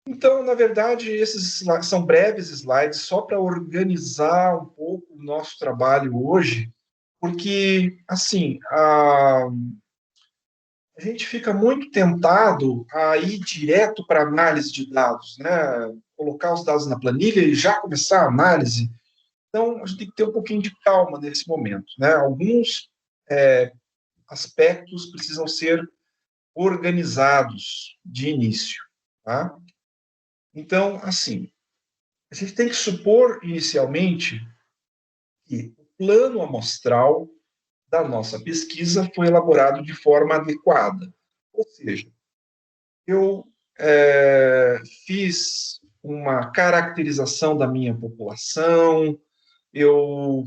Então, na verdade, esses são breves slides só para organizar um pouco o nosso trabalho hoje, porque, assim, a gente fica muito tentado a ir direto para a análise de dados, né? Colocar os dados na planilha e já começar a análise. Então, a gente tem que ter um pouquinho de calma nesse momento, né? Alguns aspectos precisam ser organizados de início, tá? Então, assim, a gente tem que supor inicialmente que o plano amostral da nossa pesquisa foi elaborado de forma adequada. Ou seja, eu fiz uma caracterização da minha população, eu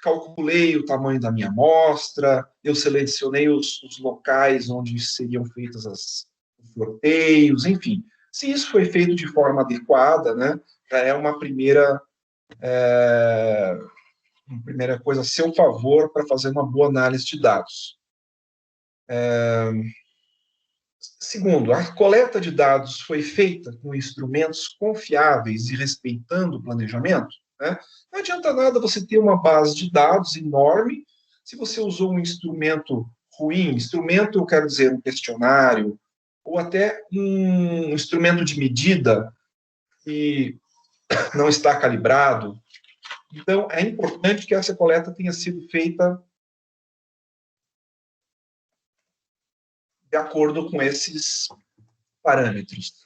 calculei o tamanho da minha amostra, eu selecionei os locais onde seriam feitos os sorteios, enfim. Se isso foi feito de forma adequada, né, já é uma primeira coisa a seu favor para fazer uma boa análise de dados. Segundo, a coleta de dados foi feita com instrumentos confiáveis e respeitando o planejamento, né? Não adianta nada você ter uma base de dados enorme se você usou um instrumento ruim. Instrumento, eu quero dizer, um questionário, ou até um instrumento de medida que não está calibrado. Então, é importante que essa coleta tenha sido feita de acordo com esses parâmetros.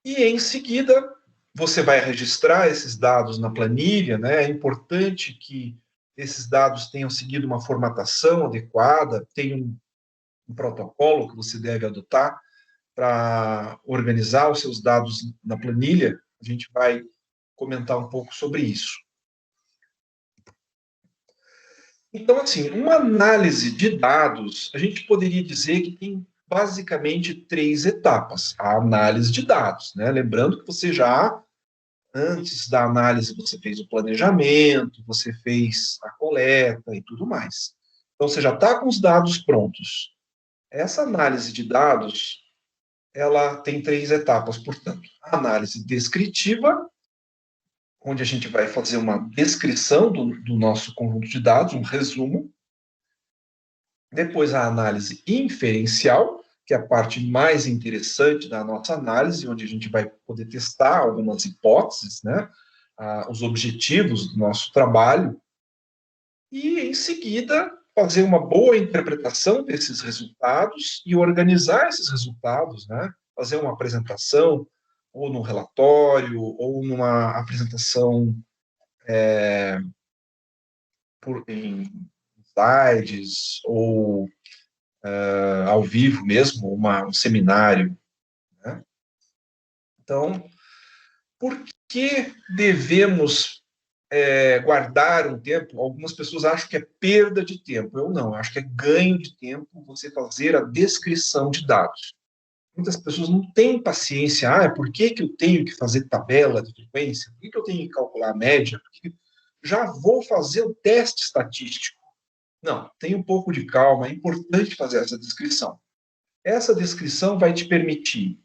E, em seguida, você vai registrar esses dados na planilha, né? É importante que esses dados tenham seguido uma formatação adequada, tem um protocolo que você deve adotar para organizar os seus dados na planilha. A gente vai comentar um pouco sobre isso. Então, assim, uma análise de dados, a gente poderia dizer que tem basicamente três etapas. A análise de dados, né? Lembrando que você já antes da análise, você fez o planejamento, você fez a coleta e tudo mais. Então, você já está com os dados prontos. Essa análise de dados, ela tem três etapas, portanto. A análise descritiva, onde a gente vai fazer uma descrição do nosso conjunto de dados, um resumo. Depois, a análise inferencial, que é a parte mais interessante da nossa análise, onde a gente vai poder testar algumas hipóteses, né? Os objetivos do nosso trabalho, e, em seguida, fazer uma boa interpretação desses resultados e organizar esses resultados, né? Fazer uma apresentação, ou num relatório, ou numa apresentação em slides, ou ao vivo mesmo, um seminário, né? Então, por que devemos guardar um tempo? Algumas pessoas acham que é perda de tempo. Eu não, eu acho que é ganho de tempo você fazer a descrição de dados. Muitas pessoas não têm paciência. Por que eu tenho que fazer tabela de frequência? Por que eu tenho que calcular a média? Porque já vou fazer o teste estatístico. Não, tenha um pouco de calma, é importante fazer essa descrição. Essa descrição vai te permitir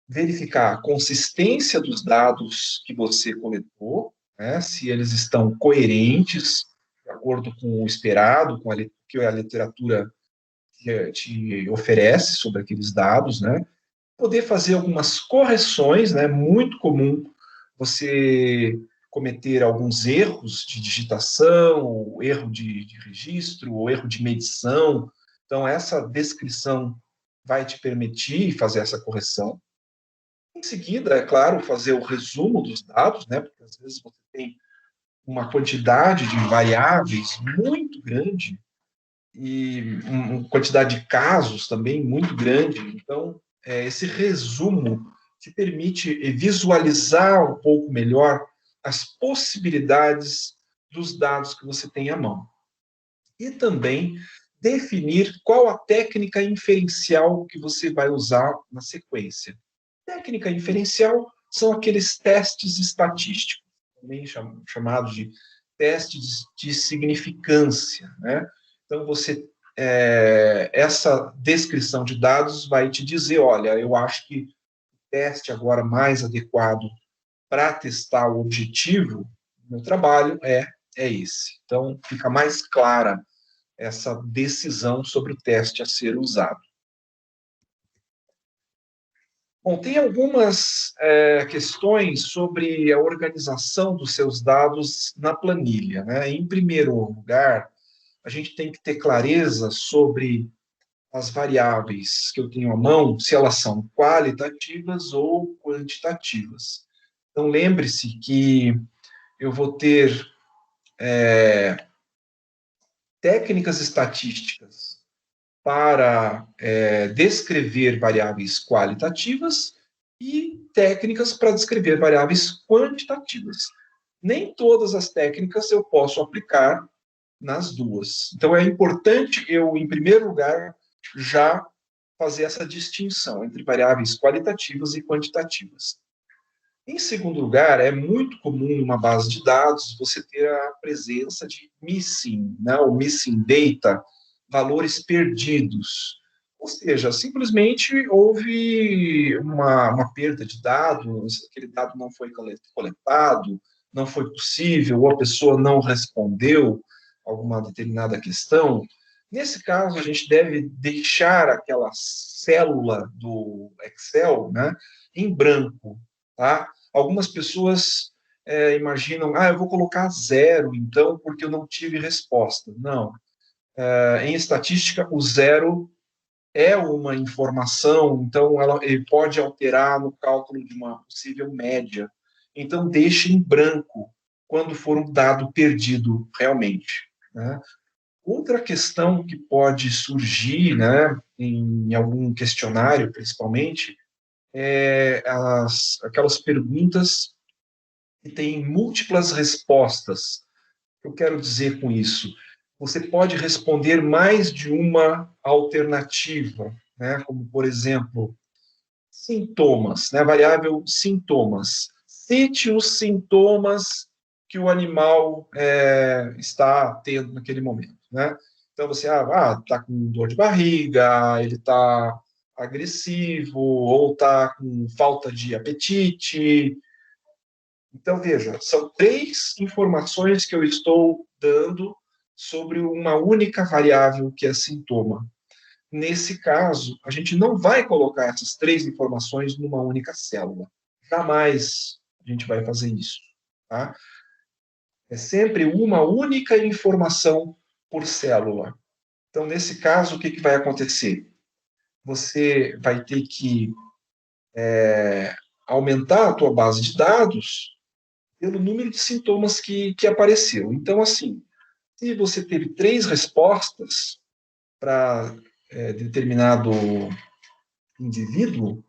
verificar a consistência dos dados que você coletou, né, se eles estão coerentes, de acordo com o esperado, com que a literatura te oferece sobre aqueles dados, né, poder fazer algumas correções, né, muito comum você cometer alguns erros de digitação, ou erro de registro, ou erro de medição. Então, essa descrição vai te permitir fazer essa correção. Em seguida, é claro, fazer o resumo dos dados, né? Porque às vezes você tem uma quantidade de variáveis muito grande e uma quantidade de casos também muito grande. Então, esse resumo te permite visualizar um pouco melhor as possibilidades dos dados que você tem à mão. E também definir qual a técnica inferencial que você vai usar na sequência. Técnica inferencial são aqueles testes estatísticos, também chamados de testes de significância, né? Então, você essa descrição de dados vai te dizer, olha, eu acho que o teste agora mais adequado para testar o objetivo do meu trabalho é esse. Então, fica mais clara essa decisão sobre o teste a ser usado. Bom, tem algumas questões sobre a organização dos seus dados na planilha, né? Em primeiro lugar, a gente tem que ter clareza sobre as variáveis que eu tenho à mão, se elas são qualitativas ou quantitativas. Então, lembre-se que eu vou ter técnicas estatísticas para descrever variáveis qualitativas e técnicas para descrever variáveis quantitativas. Nem todas as técnicas eu posso aplicar nas duas. Então, é importante eu, em primeiro lugar, já fazer essa distinção entre variáveis qualitativas e quantitativas. Em segundo lugar, é muito comum numa base de dados você ter a presença de missing, né, ou missing data, valores perdidos. Ou seja, simplesmente houve uma perda de dados, aquele dado não foi coletado, não foi possível, ou a pessoa não respondeu alguma determinada questão. Nesse caso, a gente deve deixar aquela célula do Excel, né, em branco, tá? Algumas pessoas imaginam, eu vou colocar 0, então, porque eu não tive resposta. Não. Em estatística, o 0 é uma informação, então ele pode alterar no cálculo de uma possível média. Então, deixe em branco quando for um dado perdido realmente, né? Outra questão que pode surgir, né, em algum questionário, principalmente, aquelas perguntas que têm múltiplas respostas. O que eu quero dizer com isso? Você pode responder mais de uma alternativa, né? Como, por exemplo, sintomas, né? A variável sintomas. Cite os sintomas que o animal está tendo naquele momento, né? Então, você está com dor de barriga, ele está agressivo, ou está com falta de apetite. Então, veja, são 3 informações que eu estou dando sobre uma única variável que é sintoma. Nesse caso, a gente não vai colocar essas 3 informações numa única célula. Jamais a gente vai fazer isso. Tá? É sempre uma única informação por célula. Então, nesse caso, o que vai acontecer? Você vai ter que aumentar a tua base de dados pelo número de sintomas que apareceu. Então, assim, se você teve 3 respostas para determinado indivíduo,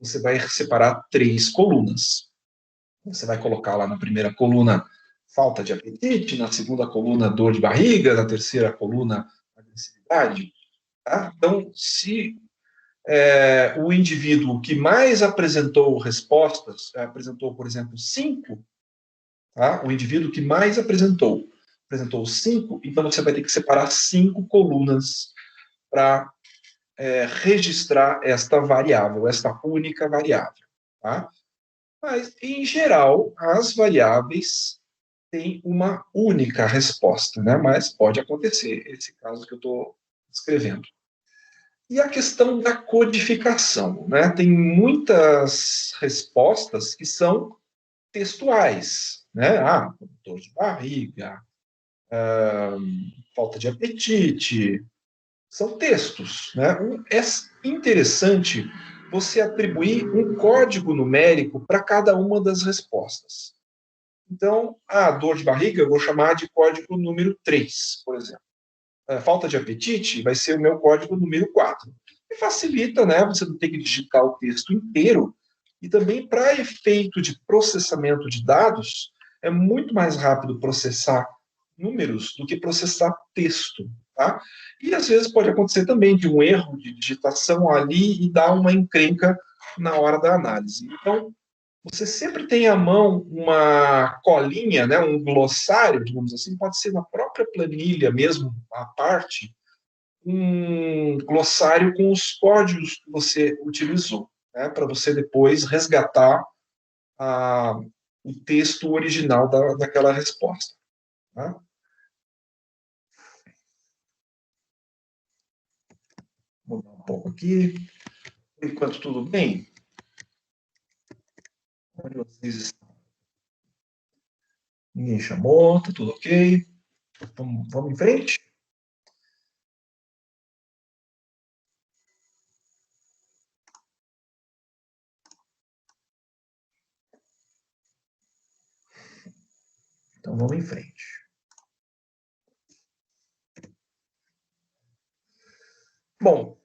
você vai separar 3 colunas. Você vai colocar lá na primeira coluna falta de apetite, na segunda coluna dor de barriga, na terceira coluna agressividade. Tá? Então, se o indivíduo que mais apresentou respostas, apresentou, por exemplo, 5, tá? O indivíduo que mais apresentou 5, então você vai ter que separar 5 colunas para registrar esta variável, esta única variável. Tá? Mas, em geral, as variáveis têm uma única resposta, né? Mas pode acontecer esse caso que eu estou descrevendo. E a questão da codificação, né? Tem muitas respostas que são textuais, né? Dor de barriga, falta de apetite, são textos, né? É interessante você atribuir um código numérico para cada uma das respostas. Então, a dor de barriga eu vou chamar de código número 3, por exemplo. A falta de apetite vai ser o meu código número 4. E facilita, né? Você não tem que digitar o texto inteiro. E também, para efeito de processamento de dados, é muito mais rápido processar números do que processar texto. Tá? E às vezes pode acontecer também de um erro de digitação ali e dar uma encrenca na hora da análise. Então, você sempre tem à mão uma colinha, né, um glossário, digamos assim, pode ser na própria planilha mesmo, à parte, um glossário com os códigos que você utilizou, né, para você depois resgatar o texto original daquela resposta. Tá? Vou mudar um pouco aqui. Por enquanto, tudo bem? Onde vocês estão? Ninguém chamou, tá tudo ok? Vamos em frente? Então, vamos em frente. Bom,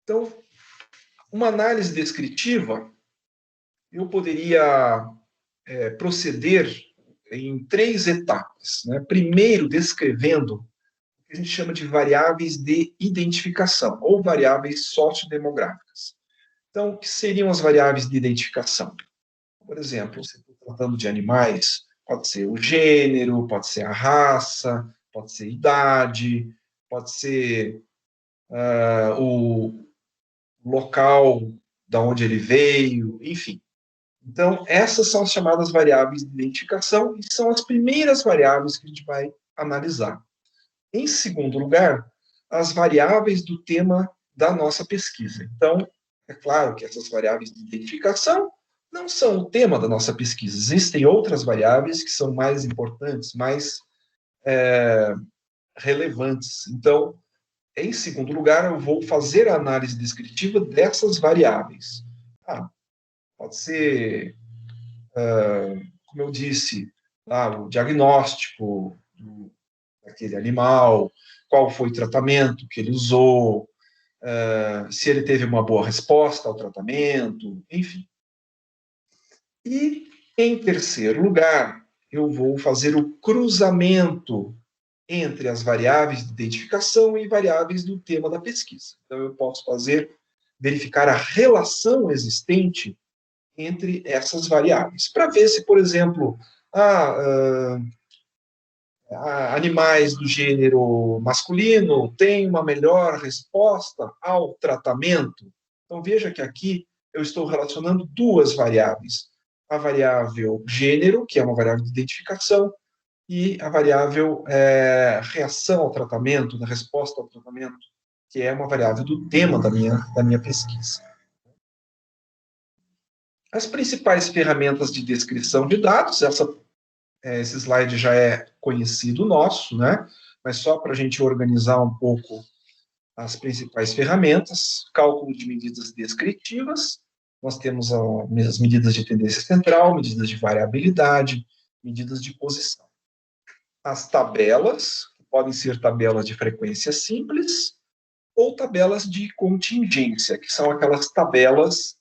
então, uma análise descritiva, eu poderia proceder em 3 etapas. Né? Primeiro, descrevendo o que a gente chama de variáveis de identificação, ou variáveis sociodemográficas. Então, o que seriam as variáveis de identificação? Por exemplo, se estou tratando de animais, pode ser o gênero, pode ser a raça, pode ser a idade, pode ser o local da onde ele veio, enfim. Então, essas são as chamadas variáveis de identificação e são as primeiras variáveis que a gente vai analisar. Em segundo lugar, as variáveis do tema da nossa pesquisa. Então, é claro que essas variáveis de identificação não são o tema da nossa pesquisa. Existem outras variáveis que são mais importantes, mais relevantes. Então, em segundo lugar, eu vou fazer a análise descritiva dessas variáveis. Pode ser, como eu disse, o diagnóstico daquele animal, qual foi o tratamento que ele usou, se ele teve uma boa resposta ao tratamento, enfim. E, em terceiro lugar, eu vou fazer o cruzamento entre as variáveis de identificação e variáveis do tema da pesquisa. Então, eu posso verificar a relação existente entre essas variáveis, para ver se, por exemplo, animais do gênero masculino têm uma melhor resposta ao tratamento. Então, veja que aqui eu estou relacionando 2 variáveis. A variável gênero, que é uma variável de identificação, e a variável reação ao tratamento, da resposta ao tratamento, que é uma variável do tema da minha pesquisa. As principais ferramentas de descrição de dados, esse slide já é conhecido nosso, né? Mas só para a gente organizar um pouco as principais ferramentas, cálculo de medidas descritivas, nós temos as medidas de tendência central, medidas de variabilidade, medidas de posição. As tabelas, que podem ser tabelas de frequência simples, ou tabelas de contingência, que são aquelas tabelas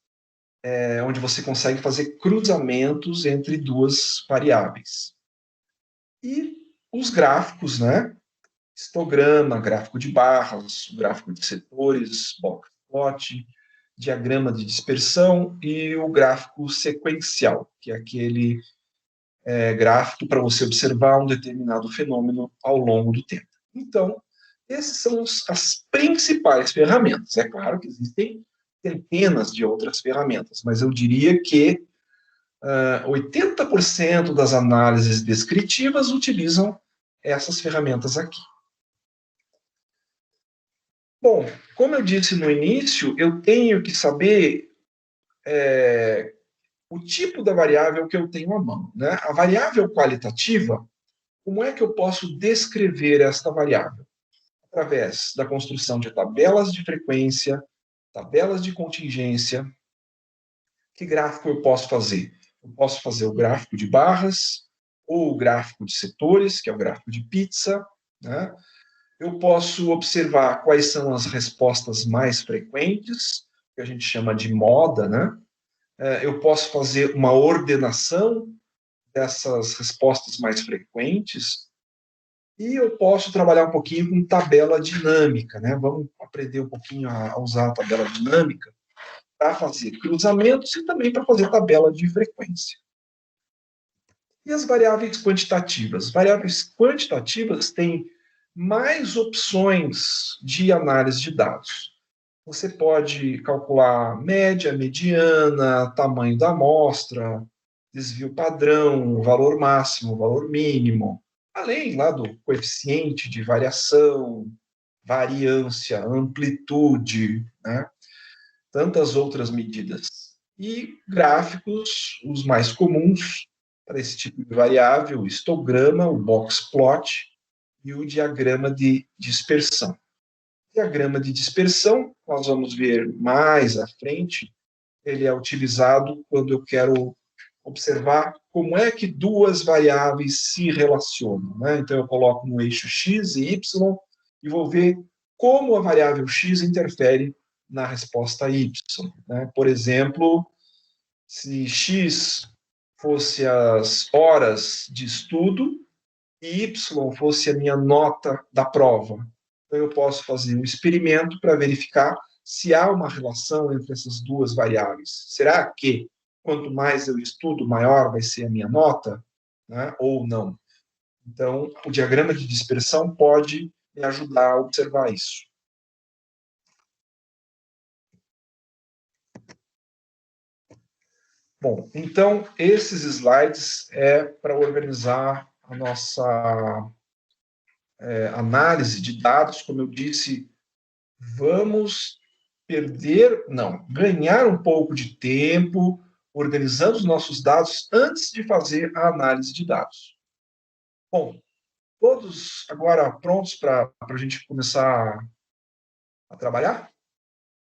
onde você consegue fazer cruzamentos entre 2 variáveis. E os gráficos, né? Histograma, gráfico de barras, gráfico de setores, box plot, diagrama de dispersão e o gráfico sequencial, que é aquele gráfico para você observar um determinado fenômeno ao longo do tempo. Então, essas são as principais ferramentas. É claro que existem centenas de outras ferramentas, mas eu diria que 80% das análises descritivas utilizam essas ferramentas aqui. Bom, como eu disse no início, eu tenho que saber o tipo da variável que eu tenho à mão. Né? A variável qualitativa, como é que eu posso descrever esta variável? Através da construção de tabelas de frequência, tabelas de contingência. Que gráfico eu posso fazer? Eu posso fazer o gráfico de barras, ou o gráfico de setores, que é o gráfico de pizza, né? Eu posso observar quais são as respostas mais frequentes, que a gente chama de moda, né? Eu posso fazer uma ordenação dessas respostas mais frequentes e eu posso trabalhar um pouquinho com tabela dinâmica, né? Vamos aprender um pouquinho a usar a tabela dinâmica para fazer cruzamentos e também para fazer tabela de frequência. E as variáveis quantitativas? Variáveis quantitativas têm mais opções de análise de dados. Você pode calcular média, mediana, tamanho da amostra, desvio padrão, valor máximo, valor mínimo, além lá do coeficiente de variação, variância, amplitude, né? Tantas outras medidas. E gráficos, os mais comuns para esse tipo de variável, o histograma, o box plot e o diagrama de dispersão. Diagrama de dispersão, nós vamos ver mais à frente, ele é utilizado quando eu quero observar como é que duas variáveis se relacionam, né? Então, eu coloco no eixo x e y e vou ver como a variável x interfere na resposta y, né? Por exemplo, se x fosse as horas de estudo e y fosse a minha nota da prova. Então, eu posso fazer um experimento para verificar se há uma relação entre essas duas variáveis. Será que quanto mais eu estudo, maior vai ser a minha nota, né? Ou não? Então, o diagrama de dispersão pode me ajudar a observar isso. Bom, então, esses slides é para organizar a nossa análise de dados. Como eu disse, vamos ganhar um pouco de tempo organizando os nossos dados antes de fazer a análise de dados. Bom, todos agora prontos para a gente começar a trabalhar?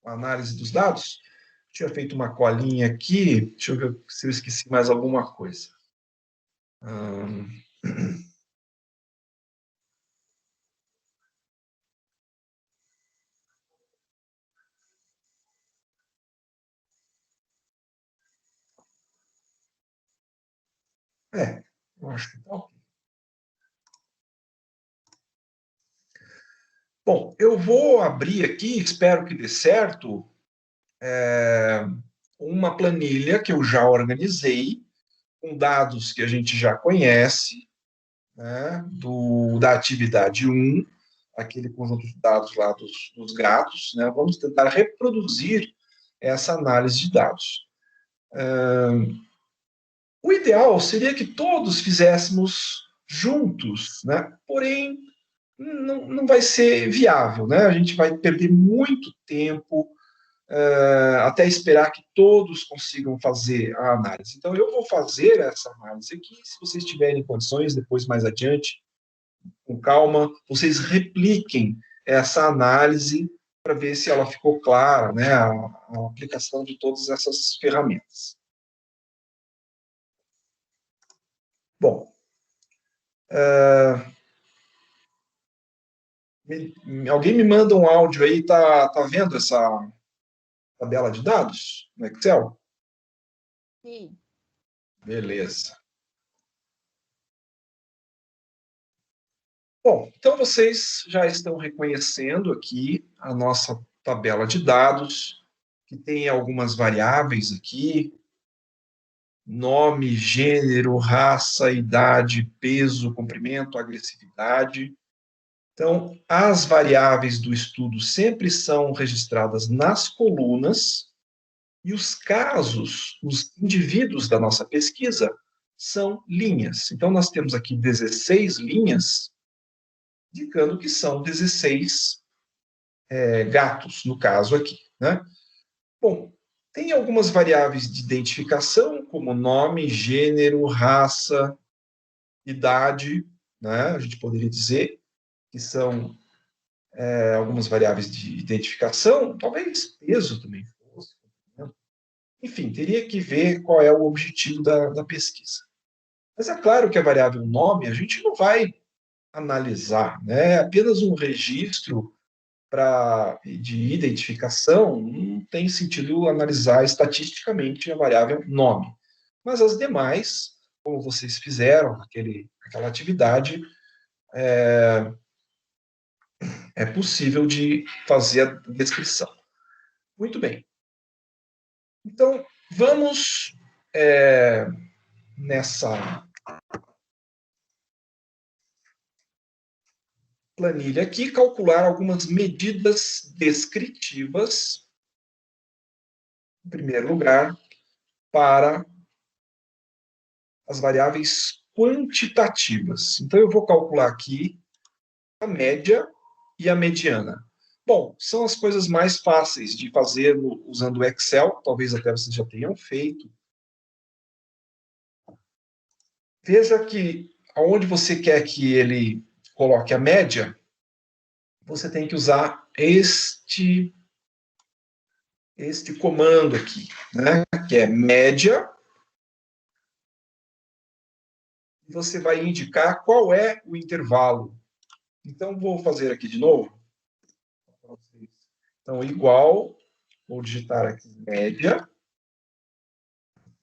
A análise dos dados? Tinha feito uma colinha aqui, deixa eu ver se eu esqueci mais alguma coisa. Hum... eu acho que tá ok. Bom, eu vou abrir aqui, espero que dê certo, uma planilha que eu já organizei, com dados que a gente já conhece, né, da atividade 1, aquele conjunto de dados lá dos gatos, né, vamos tentar reproduzir essa análise de dados. O ideal seria que todos fizéssemos juntos, né, porém, não vai ser viável, né? A gente vai perder muito tempo até esperar que todos consigam fazer a análise. Então, eu vou fazer essa análise aqui. Se vocês tiverem condições, depois, mais adiante, com calma, vocês repliquem essa análise para ver se ela ficou clara, né? A aplicação de todas essas ferramentas. Bom, alguém me manda um áudio aí, tá vendo essa tabela de dados no Excel? Sim. Beleza. Bom, então vocês já estão reconhecendo aqui a nossa tabela de dados, que tem algumas variáveis aqui: nome, gênero, raça, idade, peso, comprimento, agressividade. Então, as variáveis do estudo sempre são registradas nas colunas e os casos, os indivíduos da nossa pesquisa, são linhas. Então, nós temos aqui 16 linhas, indicando que são 16 gatos, no caso aqui, né? Bom, tem algumas variáveis de identificação, como nome, gênero, raça, idade, né? A gente poderia dizer que são algumas variáveis de identificação, talvez peso também fosse. Né? Enfim, teria que ver qual é o objetivo da pesquisa. Mas é claro que a variável nome a gente não vai analisar, né? É apenas um registro de identificação, não tem sentido analisar estatisticamente a variável nome. Mas as demais, como vocês fizeram, aquela atividade, é possível de fazer a descrição. Muito bem. Então, vamos nessa planilha aqui, calcular algumas medidas descritivas, em primeiro lugar, para as variáveis quantitativas. Então, eu vou calcular aqui a média e a mediana. Bom, são as coisas mais fáceis de fazer usando o Excel, talvez até vocês já tenham feito. Veja que aonde você quer que ele coloque a média, você tem que usar este comando aqui, né? Que é média. E você vai indicar qual é o intervalo. Então, vou fazer aqui de novo. Então, igual, vou digitar aqui média,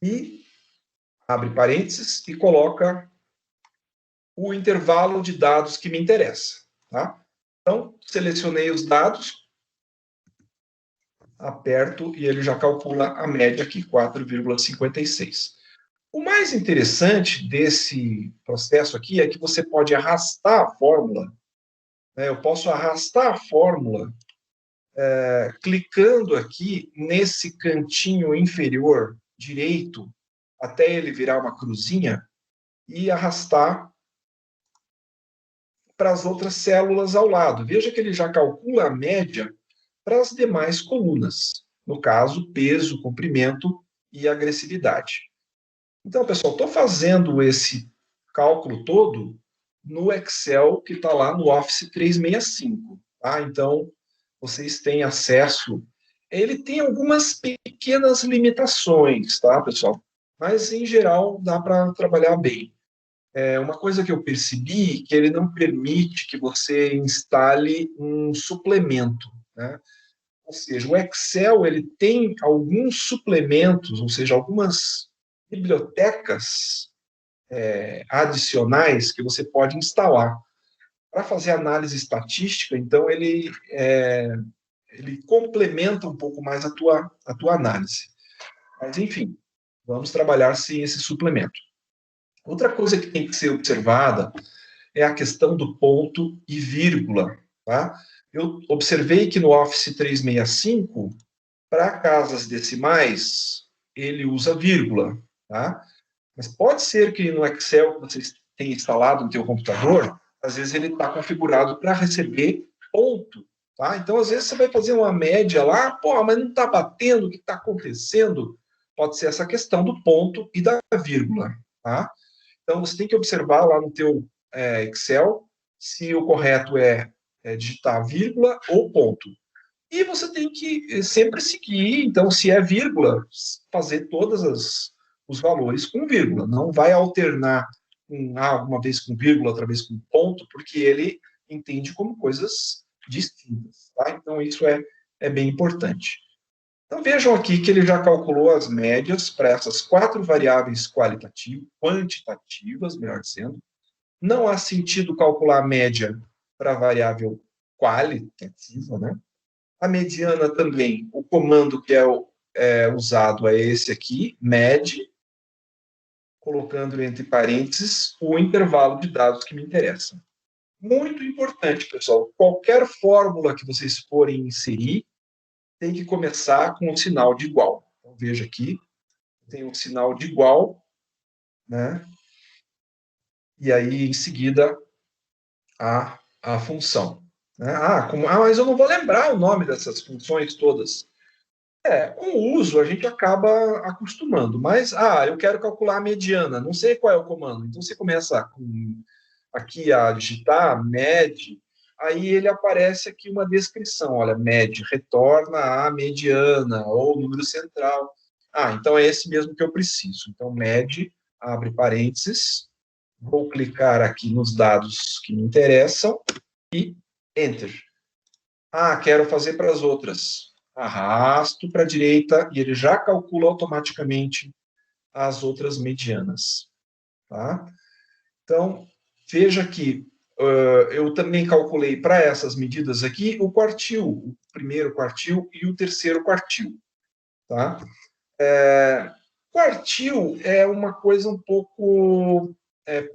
e abre parênteses e coloca o intervalo de dados que me interessa. Tá? Então, selecionei os dados, aperto e ele já calcula a média aqui, 4,56. O mais interessante desse processo aqui é que você pode arrastar a fórmula. Né? Eu posso arrastar a fórmula clicando aqui nesse cantinho inferior direito, até ele virar uma cruzinha, e arrastar para as outras células ao lado. Veja que ele já calcula a média para as demais colunas. No caso, peso, comprimento e agressividade. Então, pessoal, estou fazendo esse cálculo todo no Excel que está lá no Office 365. Tá? Então, vocês têm acesso. Ele tem algumas pequenas limitações, tá, pessoal? Mas, em geral, dá para trabalhar bem. Uma coisa que eu percebi que ele não permite que você instale um suplemento, né? Ou seja, o Excel ele tem alguns suplementos, ou seja, algumas bibliotecas adicionais que você pode instalar para fazer análise estatística. Então ele complementa um pouco mais a tua análise. Mas enfim, vamos trabalhar sem esse suplemento. Outra coisa que tem que ser observada é a questão do ponto e vírgula. Tá? Eu observei que no Office 365, para casas decimais, ele usa vírgula. Tá? Mas pode ser que no Excel que você tenha instalado no seu computador, às vezes ele está configurado para receber ponto. Tá? Então, às vezes, você vai fazer uma média lá, pô, mas não está batendo, o que está acontecendo? Pode ser essa questão do ponto e da vírgula. Tá? Então, você tem que observar lá no teu Excel se o correto é digitar vírgula ou ponto. E você tem que sempre seguir, então, se é vírgula, fazer todos os valores com vírgula. Não vai alternar uma vez com vírgula, outra vez com ponto, porque ele entende como coisas distintas. Tá? Então, isso é bem importante. Então, vejam aqui que ele já calculou as médias para essas 4 variáveis quantitativas, melhor dizendo. Não há sentido calcular a média para a variável qualitativa, né? A mediana também, o comando que é usado é esse aqui, med, colocando entre parênteses o intervalo de dados que me interessa. Muito importante, pessoal, qualquer fórmula que vocês forem inserir, tem que começar com o sinal de igual. Então, veja aqui, tem um sinal de igual, né? E aí, em seguida, a função. Né? Mas eu não vou lembrar o nome dessas funções todas. Com o uso a gente acaba acostumando, mas, eu quero calcular a mediana, não sei qual é o comando. Então, você começa aqui a digitar med, aí ele aparece aqui uma descrição, olha, med retorna a mediana, ou número central. Então é esse mesmo que eu preciso. Então, med, abre parênteses, vou clicar aqui nos dados que me interessam, e enter. Quero fazer para as outras. Arrasto para a direita e ele já calcula automaticamente as outras medianas. Tá? Então, veja que eu também calculei para essas medidas aqui o quartil, o primeiro quartil e o terceiro quartil. Tá? Quartil é uma coisa um pouco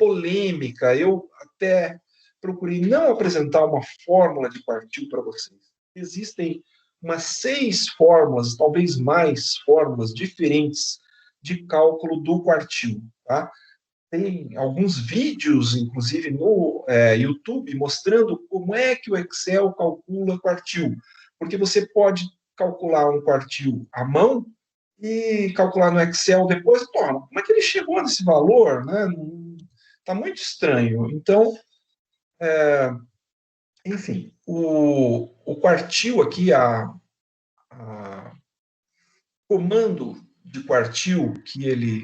polêmica. Eu até procurei não apresentar uma fórmula de quartil para vocês. Existem umas 6 fórmulas, talvez mais fórmulas diferentes de cálculo do quartil, tá? Tem alguns vídeos, inclusive no YouTube, mostrando como é que o Excel calcula quartil. Porque você pode calcular um quartil à mão e calcular no Excel depois. Pô, como é que ele chegou nesse valor? Né? Tá muito estranho. Então, enfim, o quartil aqui, a comando de quartil que ele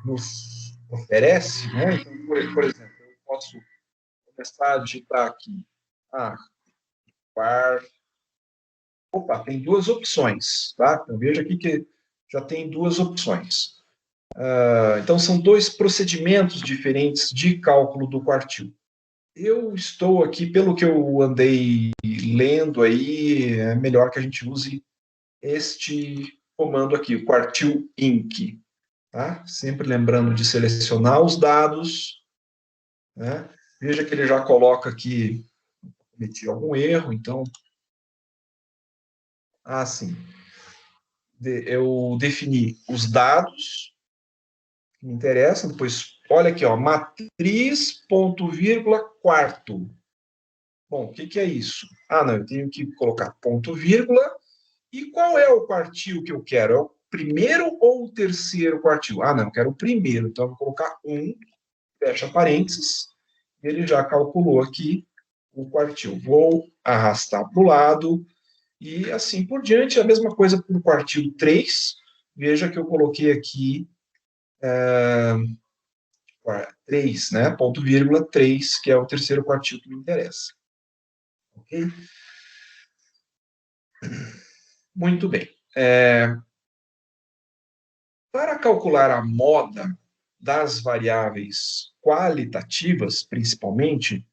nos oferece, né? Então, por exemplo, eu posso começar a digitar aqui, par. Opa, tem 2 opções, tá? Então, veja aqui que já tem 2 opções. Então, são 2 procedimentos diferentes de cálculo do quartil. Eu estou aqui, pelo que eu andei lendo aí, é melhor que a gente use este comando aqui, o quartil inc. Tá? Sempre lembrando de selecionar os dados, né? Veja que ele já coloca aqui, cometi algum erro, então, sim, eu defini os dados que me interessam, depois, olha aqui, ó, matriz, ponto, vírgula, quarto. Bom, o que é isso? Não, eu tenho que colocar ponto, vírgula, e qual é o quartil que eu quero? É o primeiro ou o terceiro quartil? Não, eu quero o primeiro, então eu vou colocar 1, fecha parênteses, ele já calculou aqui o quartil. Vou arrastar para o lado e assim por diante. A mesma coisa para o quartil 3. Veja que eu coloquei aqui 3, né? Ponto vírgula 3, que é o terceiro quartil que me interessa. Ok? Muito bem. Para calcular a moda das variáveis qualitativas, principalmente,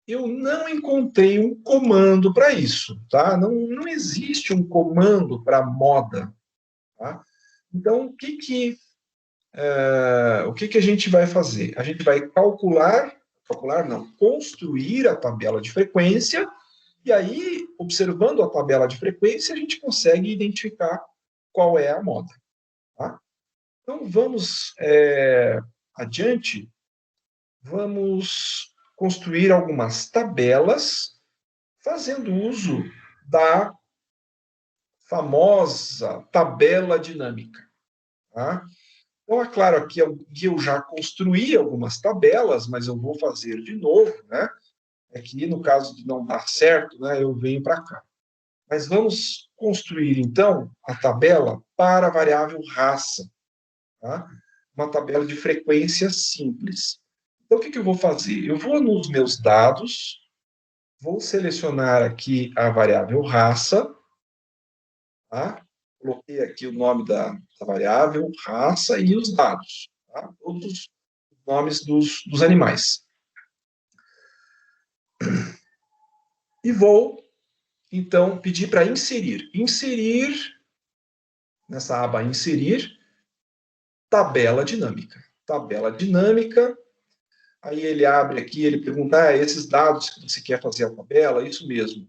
eu não encontrei um comando para isso, tá? Não existe um comando para moda, tá? Então, o que a gente vai fazer? A gente vai calcular não, construir a tabela de frequência, e aí, observando a tabela de frequência, a gente consegue identificar qual é a moda, tá? Então, vamos adiante, vamos construir algumas tabelas fazendo uso da famosa tabela dinâmica. Tá? Então, é claro aqui que eu já construí algumas tabelas, mas eu vou fazer de novo, né? Aqui, no caso de não dar certo, né, eu venho para cá. Mas vamos construir, então, a tabela para a variável raça. Tá? Uma tabela de frequência simples. Então, o que eu vou fazer? Eu vou nos meus dados, vou selecionar aqui a variável raça, tá? Coloquei aqui o nome da variável, raça e os dados, tá? Todos os nomes dos animais. E vou, então, pedir para inserir. Inserir, nessa aba inserir, tabela dinâmica. Tabela dinâmica, aí ele abre aqui, ele pergunta, esses dados que você quer fazer a tabela, isso mesmo.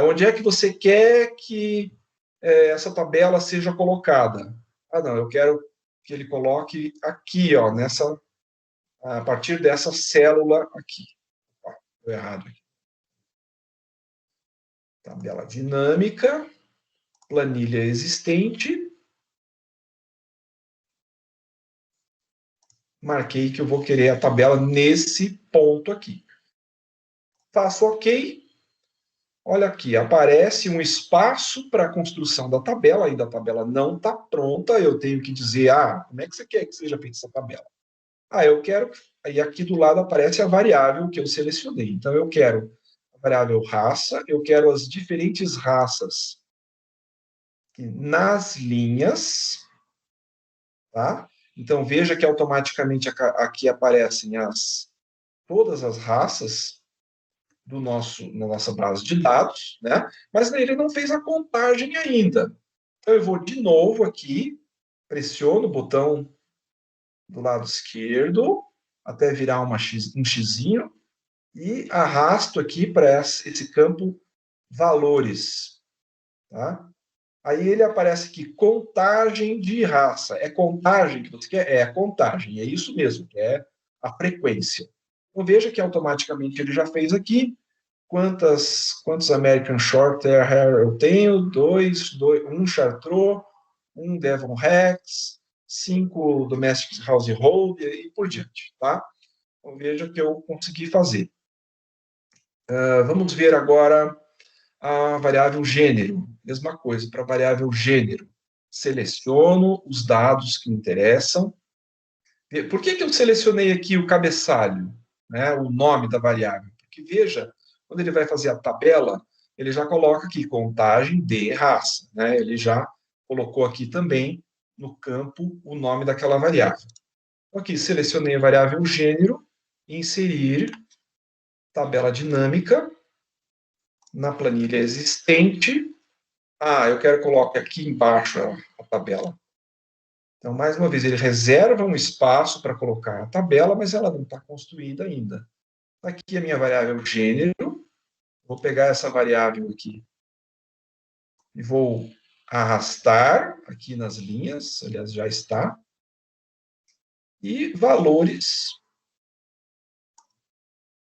Onde é que você quer que essa tabela seja colocada? Não, eu quero que ele coloque aqui, ó, a partir dessa célula aqui. Estou errado aqui. Tabela dinâmica, planilha existente. Marquei que eu vou querer a tabela nesse ponto aqui. Faço OK. Olha aqui, aparece um espaço para a construção da tabela, ainda a tabela não está pronta, eu tenho que dizer, como é que você quer que seja feita essa tabela? Eu quero, aí aqui do lado aparece a variável que eu selecionei. Então, eu quero a variável raça, eu quero as diferentes raças nas linhas, tá? Então, veja que automaticamente aqui aparecem todas as raças na nossa base de dados, né? Mas ele não fez a contagem ainda. Então, eu vou de novo aqui, pressiono o botão do lado esquerdo, até virar um xizinho, e arrasto aqui para esse campo valores. Tá? Aí ele aparece aqui, contagem de raça. É contagem que você quer? É a contagem, é isso mesmo, que é a frequência. Então veja que automaticamente ele já fez aqui. Quantos American Short Hair eu tenho? Um Chartreux, um Devon Rex, 5 Domestic Household e por diante, tá? Então veja que eu consegui fazer. Vamos ver agora a variável gênero. Mesma coisa, para a variável gênero. Seleciono os dados que me interessam. Por que eu selecionei aqui o cabeçalho, né, o nome da variável? Porque, veja, quando ele vai fazer a tabela, ele já coloca aqui contagem de raça. Né? Ele já colocou aqui também no campo o nome daquela variável. Então, aqui, selecionei a variável gênero, inserir tabela dinâmica na planilha existente. Eu quero colocar aqui embaixo a tabela. Então, mais uma vez, ele reserva um espaço para colocar a tabela, mas ela não está construída ainda. Aqui a minha variável gênero. Vou pegar essa variável aqui e vou arrastar aqui nas linhas. Aliás, já está. E valores.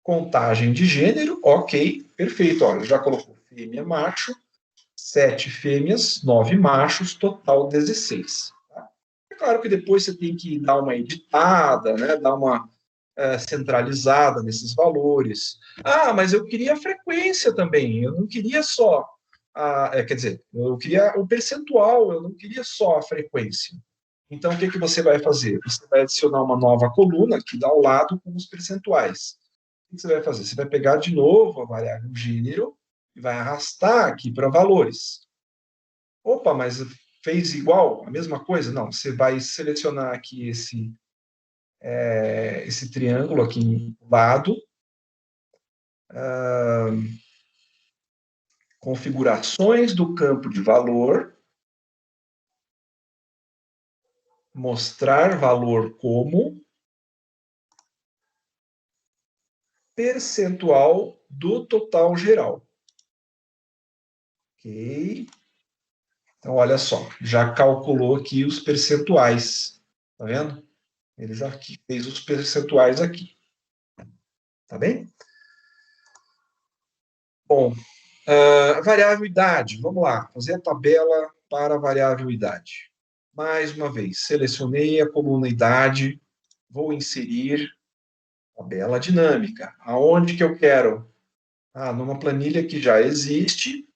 Contagem de gênero. Ok, perfeito. Olha, já colocou fêmea, macho. 7 fêmeas, 9 machos, total 16. É claro que depois você tem que dar uma editada, né? Dar uma centralizada nesses valores. Mas eu queria a frequência também, eu não queria só, quer dizer, eu queria o percentual, eu não queria só a frequência. Então, o que você vai fazer? Você vai adicionar uma nova coluna aqui ao lado com os percentuais. O que você vai fazer? Você vai pegar de novo a variável gênero e vai arrastar aqui para valores. Opa, mas fez igual, a mesma coisa? Não, você vai selecionar aqui esse triângulo aqui em lado, configurações do campo de valor, mostrar valor como percentual do total geral. Ok? Então, olha só, já calculou aqui os percentuais. Tá vendo? Ele já fez os percentuais aqui. Tá bem? Bom, variável idade. Vamos lá, fazer a tabela para a variável idade. Mais uma vez, selecionei a coluna idade, vou inserir tabela dinâmica. Aonde que eu quero? Numa planilha que já existe,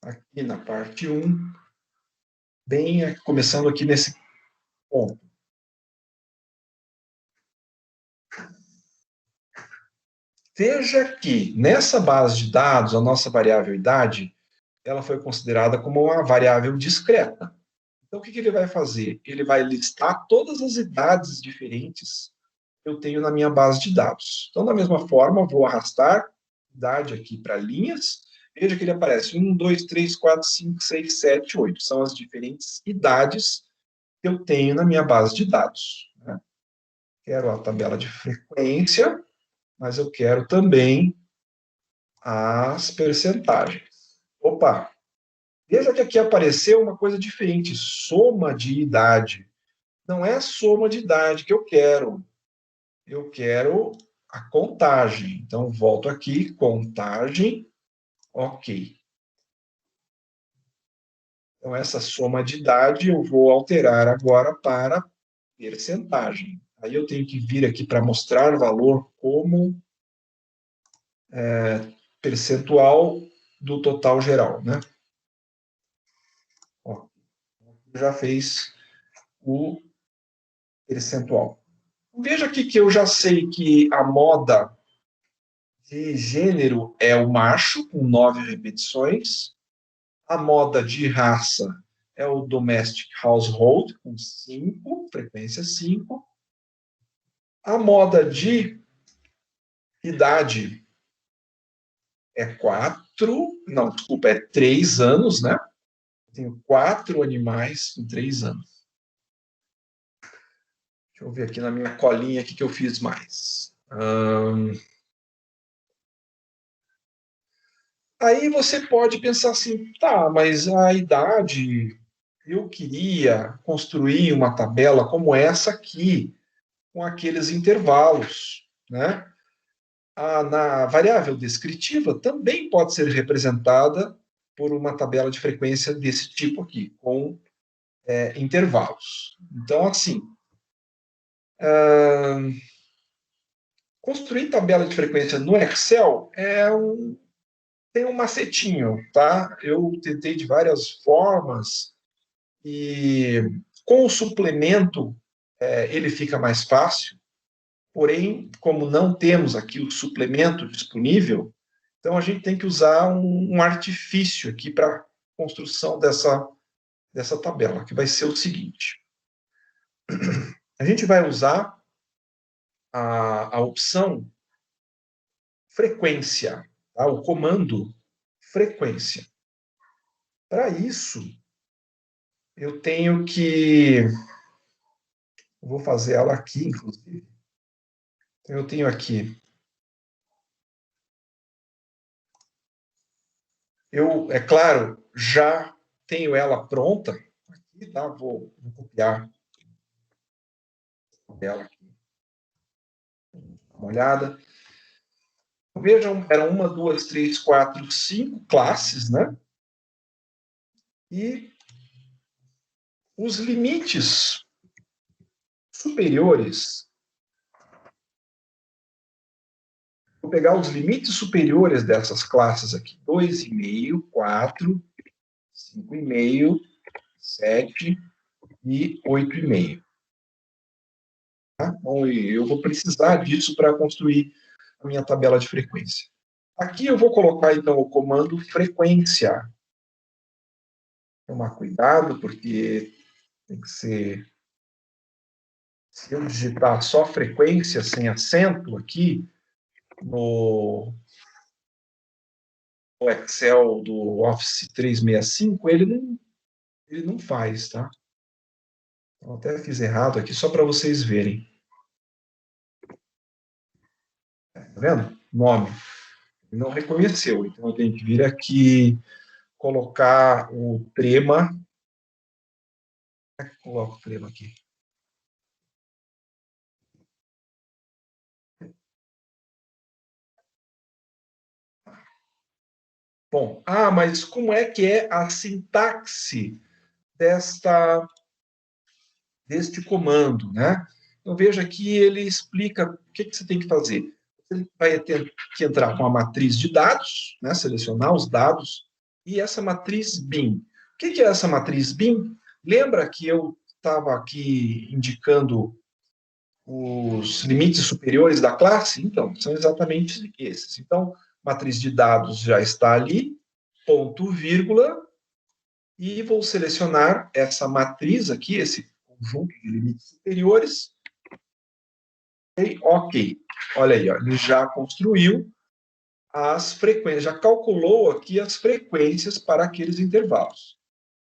aqui na parte 1, bem começando aqui nesse ponto. Veja que nessa base de dados, a nossa variável idade, ela foi considerada como uma variável discreta. Então, o que ele vai fazer? Ele vai listar todas as idades diferentes que eu tenho na minha base de dados. Então, da mesma forma, vou arrastar idade aqui para linhas. Veja que ele aparece 1, 2, 3, 4, 5, 6, 7, 8. São as diferentes idades que eu tenho na minha base de dados. Né? Quero a tabela de frequência, mas eu quero também as percentagens. Opa! Veja que aqui apareceu uma coisa diferente, soma de idade. Não é a soma de idade que eu quero. Eu quero a contagem. Então, volto aqui, contagem, ok. Então, essa soma de idade eu vou alterar agora para percentagem. Aí eu tenho que vir aqui para mostrar valor como percentual do total geral, né? Ó, já fez o percentual. Veja aqui que eu já sei que a moda de gênero é o macho, com 9 repetições. A moda de raça é o domestic household, com 5, frequência 5. A moda de idade é 4, não, desculpa, é 3 anos, né? Eu tenho 4 animais com 3 anos. Deixa eu ver aqui na minha colinha o que eu fiz mais. Aí você pode pensar assim, tá, mas a idade, eu queria construir uma tabela como essa aqui, com aqueles intervalos, né? Na variável descritiva também pode ser representada por uma tabela de frequência desse tipo aqui, com intervalos. Então, assim, construir tabela de frequência no Excel tem um macetinho, tá? Eu tentei de várias formas e com o suplemento ele fica mais fácil, porém, como não temos aqui o suplemento disponível, então a gente tem que usar um artifício aqui para construção dessa tabela, que vai ser o seguinte. A gente vai usar a opção frequência, tá? O comando frequência. Para isso, eu tenho que... vou fazer ela aqui, inclusive. Eu tenho aqui... Eu, é claro, já tenho ela pronta. Aqui, tá? Vou copiar ela aqui. Uma olhada. Vejam, eram 1, 2, 3, 4, 5 classes, né? E os limites superiores, vou pegar os limites superiores dessas classes aqui, 2,5, 4, 5,5, 7 e 8,5. Tá? Bom, eu vou precisar disso para construir a minha tabela de frequência. Aqui eu vou colocar, então, o comando frequência. Tomar cuidado, porque tem que ser... Se eu digitar só frequência, sem acento aqui, no Excel do Office 365, ele não faz, tá? Eu até fiz errado aqui, só para vocês verem. Tá vendo? Nome. Ele não reconheceu, então eu tenho que vir aqui, colocar o trema. Coloco o trema aqui. Bom, mas como é que é a sintaxe deste comando, né? Então, veja aqui, ele explica o que você tem que fazer. Você vai ter que entrar com a matriz de dados, né? Selecionar os dados, e essa matriz BIM. O que é essa matriz BIM? Lembra que eu estava aqui indicando os limites superiores da classe? Então, são exatamente esses. Então, matriz de dados já está ali, ponto, vírgula, e vou selecionar essa matriz aqui, esse conjunto de limites superiores. E, ok. Olha aí, ó, ele já construiu as frequências, já calculou aqui as frequências para aqueles intervalos.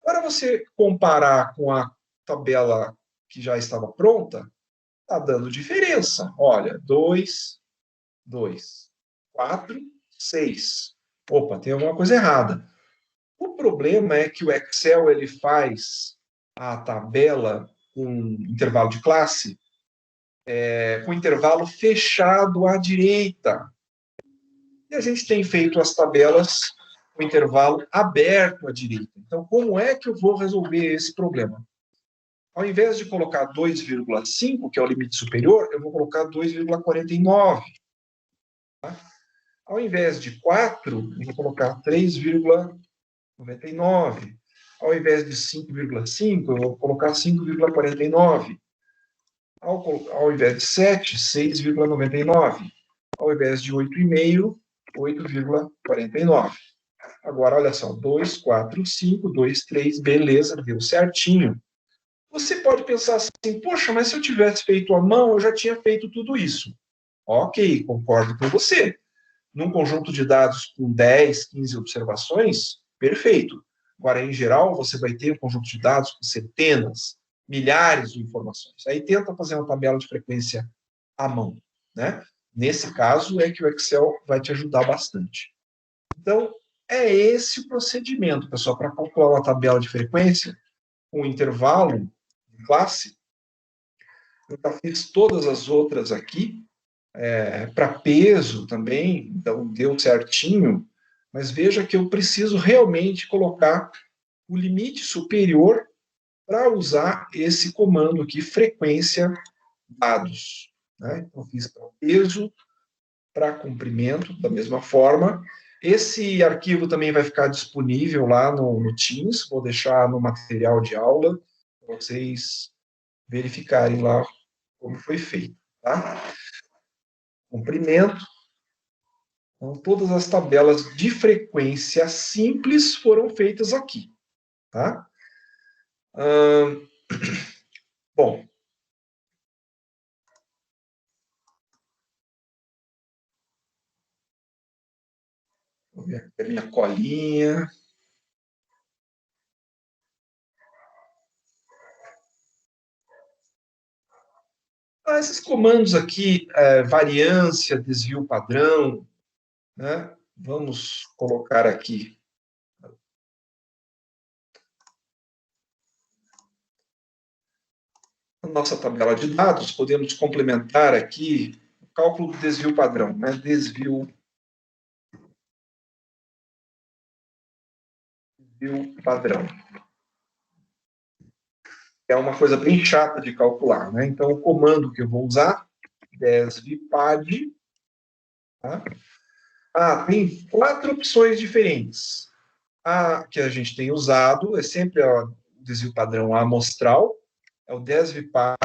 Para você comparar com a tabela que já estava pronta, está dando diferença. Olha, 2, 2, 4, 6. Opa, tem alguma coisa errada. O problema é que o Excel ele faz a tabela com intervalo de classe com intervalo fechado à direita. E a gente tem feito as tabelas com intervalo aberto à direita. Então, como é que eu vou resolver esse problema? Ao invés de colocar 2,5, que é o limite superior, eu vou colocar 2,49. Tá? Ao invés de 4, eu vou colocar 3,99. Ao invés de 5,5, eu vou colocar 5,49. Ao invés de 7, 6,99. Ao invés de 8,5, 8,49. Agora, olha só, 2, 4, 5, 2, 3, beleza, deu certinho. Você pode pensar assim, poxa, mas se eu tivesse feito à mão, eu já tinha feito tudo isso. Ok, concordo com você. Num conjunto de dados com 10, 15 observações, perfeito. Agora, em geral, você vai ter um conjunto de dados com centenas, milhares de informações. Aí tenta fazer uma tabela de frequência à mão, né? Nesse caso, é que o Excel vai te ajudar bastante. Então, é esse o procedimento, pessoal, para calcular uma tabela de frequência com intervalo de classe. Eu já fiz todas as outras aqui, para peso também, então deu certinho, mas veja que eu preciso realmente colocar o limite superior para usar esse comando aqui, frequência dados. Né? Então, fiz para peso, para comprimento, da mesma forma. Esse arquivo também vai ficar disponível lá no Teams, vou deixar no material de aula, para vocês verificarem lá como foi feito. Tá? Comprimento. Então, todas as tabelas de frequência simples foram feitas aqui. Tá? Bom, vou ver aqui a minha colinha. Esses comandos aqui, variância, desvio padrão, né? Vamos colocar aqui a nossa tabela de dados, podemos complementar aqui o cálculo do desvio padrão, né? Desvio padrão. É uma coisa bem chata de calcular, né? Então, o comando que eu vou usar, desvpad, tá? Tem 4 opções diferentes. A que a gente tem usado é sempre o desvio padrão amostral, é o desvpad.a.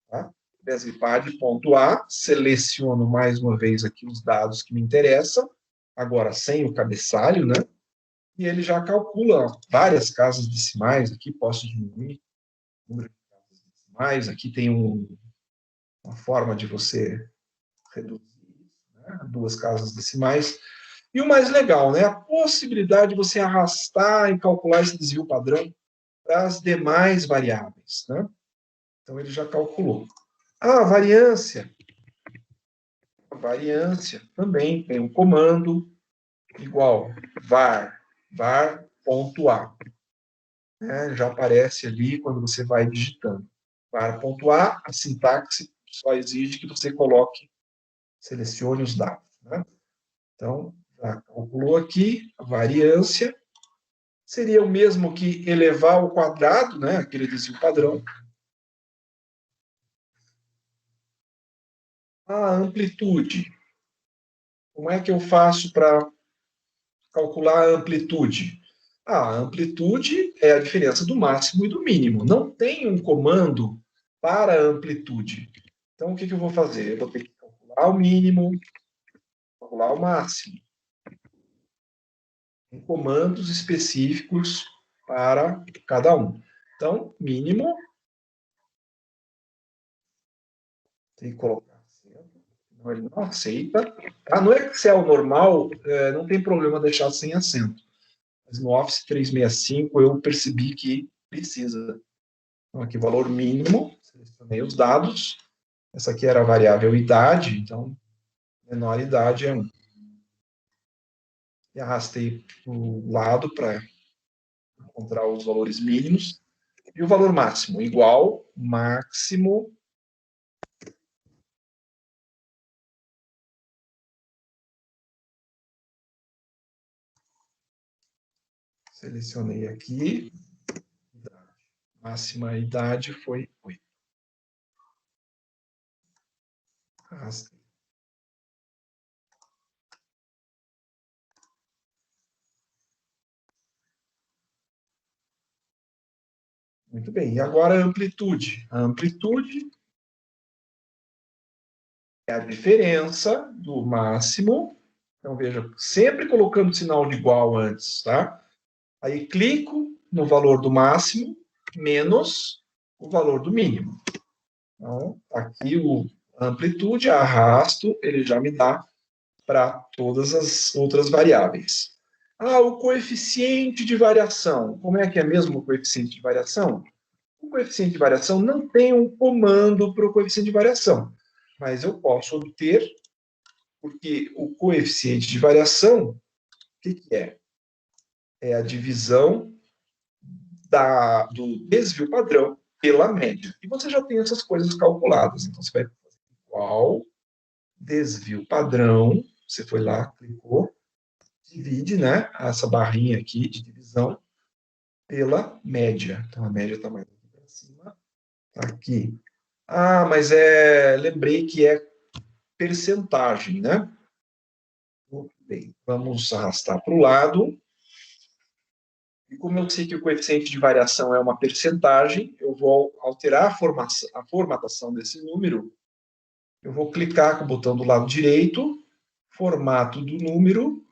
Tá? Desvpad.a, seleciono mais uma vez aqui os dados que me interessam, agora sem o cabeçalho, né? E ele já calcula várias casas decimais, aqui posso diminuir o número de casas decimais, aqui tem uma forma de você reduzir isso, né? 2 casas decimais. E o mais legal, né? A possibilidade de você arrastar e calcular esse desvio padrão para as demais variáveis, né? Então, ele já calculou. Variância. A variância também tem um comando igual var.a. Já aparece ali quando você vai digitando. var.a, a sintaxe só exige que você coloque, selecione os dados. Né? Então, já calculou aqui a variância. Seria o mesmo que elevar ao quadrado, né, aquele desvio padrão. A amplitude. Como é que eu faço para calcular a amplitude? A amplitude é a diferença do máximo e do mínimo. Não tem um comando para a amplitude. Então, o que eu vou fazer? Eu vou ter que calcular o mínimo, calcular o máximo. Tem comandos específicos para cada um. Então, mínimo, tem que colocar acento. Ele não aceita. No Excel normal, não tem problema deixar sem acento. Mas no Office 365 eu percebi que precisa. Então, aqui, valor mínimo, selecionei os dados. Essa aqui era a variável idade, então, menor idade é 1. E arrastei para o lado para encontrar os valores mínimos. E o valor máximo, igual, máximo. Selecionei aqui. Máxima idade foi 8. Arrastei. Muito bem. E agora a amplitude. A amplitude é a diferença do máximo. Então, veja, sempre colocando sinal de igual antes, tá? Aí clico no valor do máximo menos o valor do mínimo. Então, aqui a amplitude, arrasto, ele já me dá para todas as outras variáveis. O coeficiente de variação. Como é que é mesmo o coeficiente de variação? O coeficiente de variação não tem um comando para o coeficiente de variação, mas eu posso obter, porque o coeficiente de variação que é? É a divisão do desvio padrão pela média. E você já tem essas coisas calculadas. Então, você vai fazer igual desvio padrão, você foi lá, clicou, divide, né, essa barrinha aqui de divisão pela média. Então, a média está mais aqui para cima, tá aqui. Ah, mas lembrei que é percentagem, né? Muito bem, vamos arrastar para o lado. E como eu sei que o coeficiente de variação é uma percentagem, eu vou alterar a formatação desse número. Eu vou clicar com o botão do lado direito, formato do número,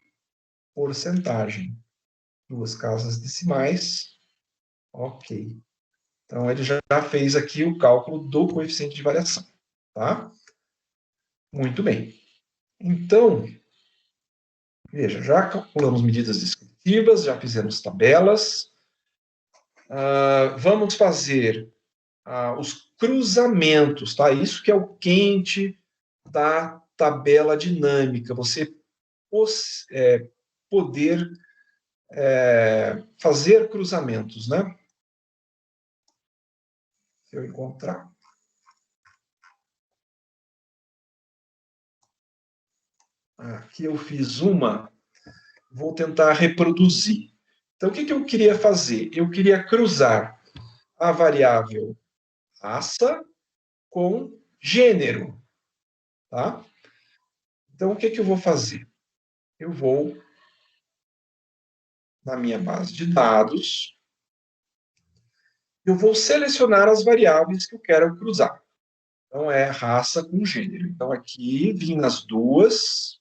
porcentagem. 2 casas decimais. Ok. Então, ele já fez aqui o cálculo do coeficiente de variação. Tá? Muito bem. Então, veja, já calculamos medidas descritivas, já fizemos tabelas. Vamos fazer os cruzamentos, tá? Isso que é o quente da tabela dinâmica. Você poder fazer cruzamentos, né? Se eu encontrar. Aqui eu fiz uma, vou tentar reproduzir. Então, o que eu queria fazer? Eu queria cruzar a variável raça com gênero, tá? Então, o que eu vou fazer? Eu vou na minha base de dados, eu vou selecionar as variáveis que eu quero cruzar. Então, é raça com gênero. Então, aqui, vim nas duas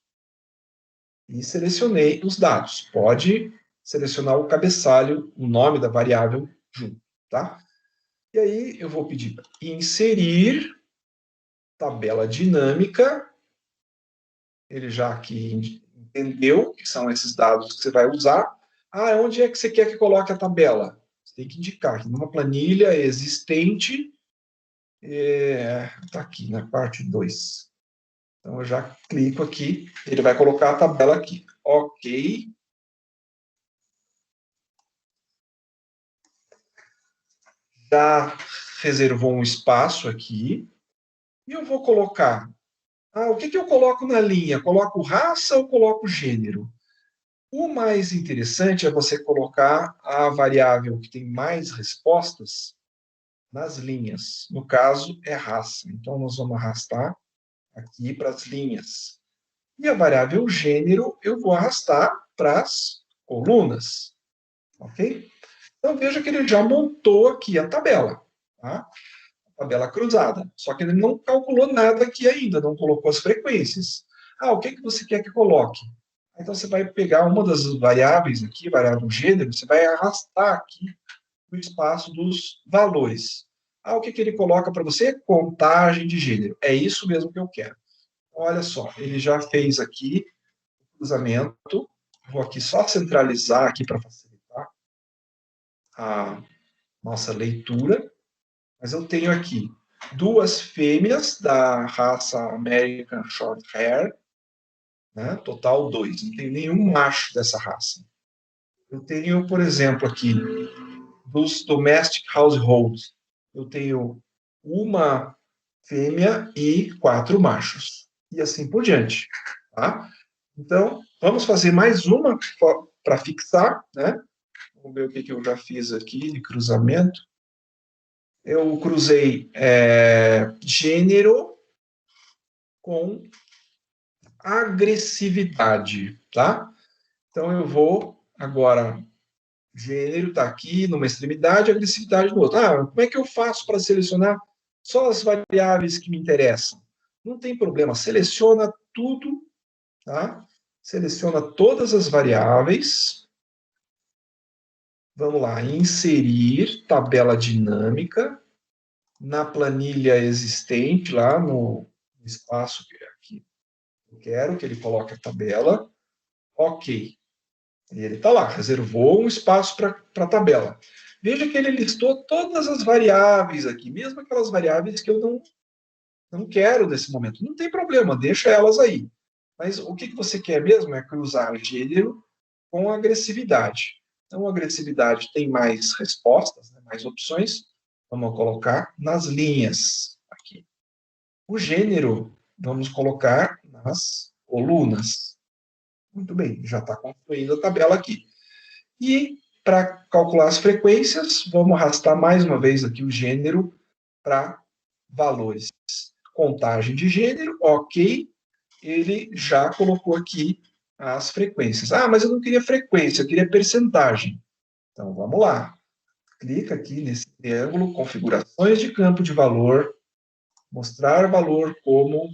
e selecionei os dados. Pode selecionar o cabeçalho, o nome da variável junto, tá? E aí, eu vou pedir para inserir tabela dinâmica. Ele já aqui entendeu que são esses dados que você vai usar. Onde é que você quer que coloque a tabela? Você tem que indicar que numa planilha existente, está aqui na parte 2. Então, eu já clico aqui, ele vai colocar a tabela aqui. Ok. Já reservou um espaço aqui. E eu vou colocar... o que eu coloco na linha? Coloco raça ou coloco gênero? O mais interessante é você colocar a variável que tem mais respostas nas linhas. No caso, é raça. Então, nós vamos arrastar aqui para as linhas. E a variável gênero, eu vou arrastar para as colunas. Ok? Então, veja que ele já montou aqui a tabela. Tá? A tabela cruzada. Só que ele não calculou nada aqui ainda, não colocou as frequências. O que você quer que coloque? Então, você vai pegar uma das variáveis aqui, variável gênero, você vai arrastar aqui no espaço dos valores. O que ele coloca para você? Contagem de gênero. É isso mesmo que eu quero. Olha só, ele já fez aqui o cruzamento. Vou aqui só centralizar aqui para facilitar a nossa leitura. Mas eu tenho aqui 2 fêmeas da raça American Short Hair, né? Total 2. Não tem nenhum macho dessa raça. Eu tenho, por exemplo, aqui, dos Domestic Households, eu tenho uma fêmea e 4 machos. E assim por diante. Tá? Então, vamos fazer mais uma para fixar, né? Vamos ver o que eu já fiz aqui de cruzamento. Eu cruzei gênero com agressividade, tá? Então, eu vou agora, gênero está aqui numa extremidade, agressividade no outro. Como é que eu faço para selecionar só as variáveis que me interessam? Não tem problema, seleciona tudo, tá? Seleciona todas as variáveis. Vamos lá, inserir tabela dinâmica na planilha existente, lá no espaço que eu quero que ele coloque a tabela. Ok. E ele está lá, reservou um espaço para a tabela. Veja que ele listou todas as variáveis aqui, mesmo aquelas variáveis que eu não quero nesse momento. Não tem problema, deixa elas aí. Mas o que você quer mesmo é cruzar gênero com agressividade. Então, a agressividade tem mais respostas, né, mais opções. Vamos colocar nas linhas aqui. O gênero, vamos colocar nas colunas. Muito bem, já está construindo a tabela aqui. E, para calcular as frequências, vamos arrastar mais uma vez aqui o gênero para valores. Contagem de gênero, ok. Ele já colocou aqui as frequências. Ah, mas eu não queria frequência, eu queria percentagem. Então, vamos lá. Clica aqui nesse triângulo, configurações de campo de valor, mostrar valor como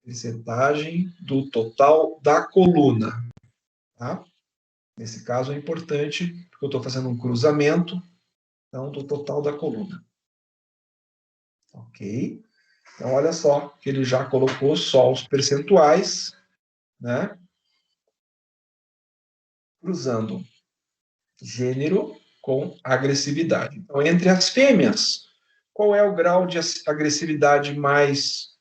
percentagem do total da coluna. Tá? Nesse caso é importante, porque eu estou fazendo um cruzamento, então, do total da coluna. Ok? Então, olha só que ele já colocou só os percentuais, né? Cruzando gênero com agressividade. Então, entre as fêmeas, qual é o grau de agressividade mais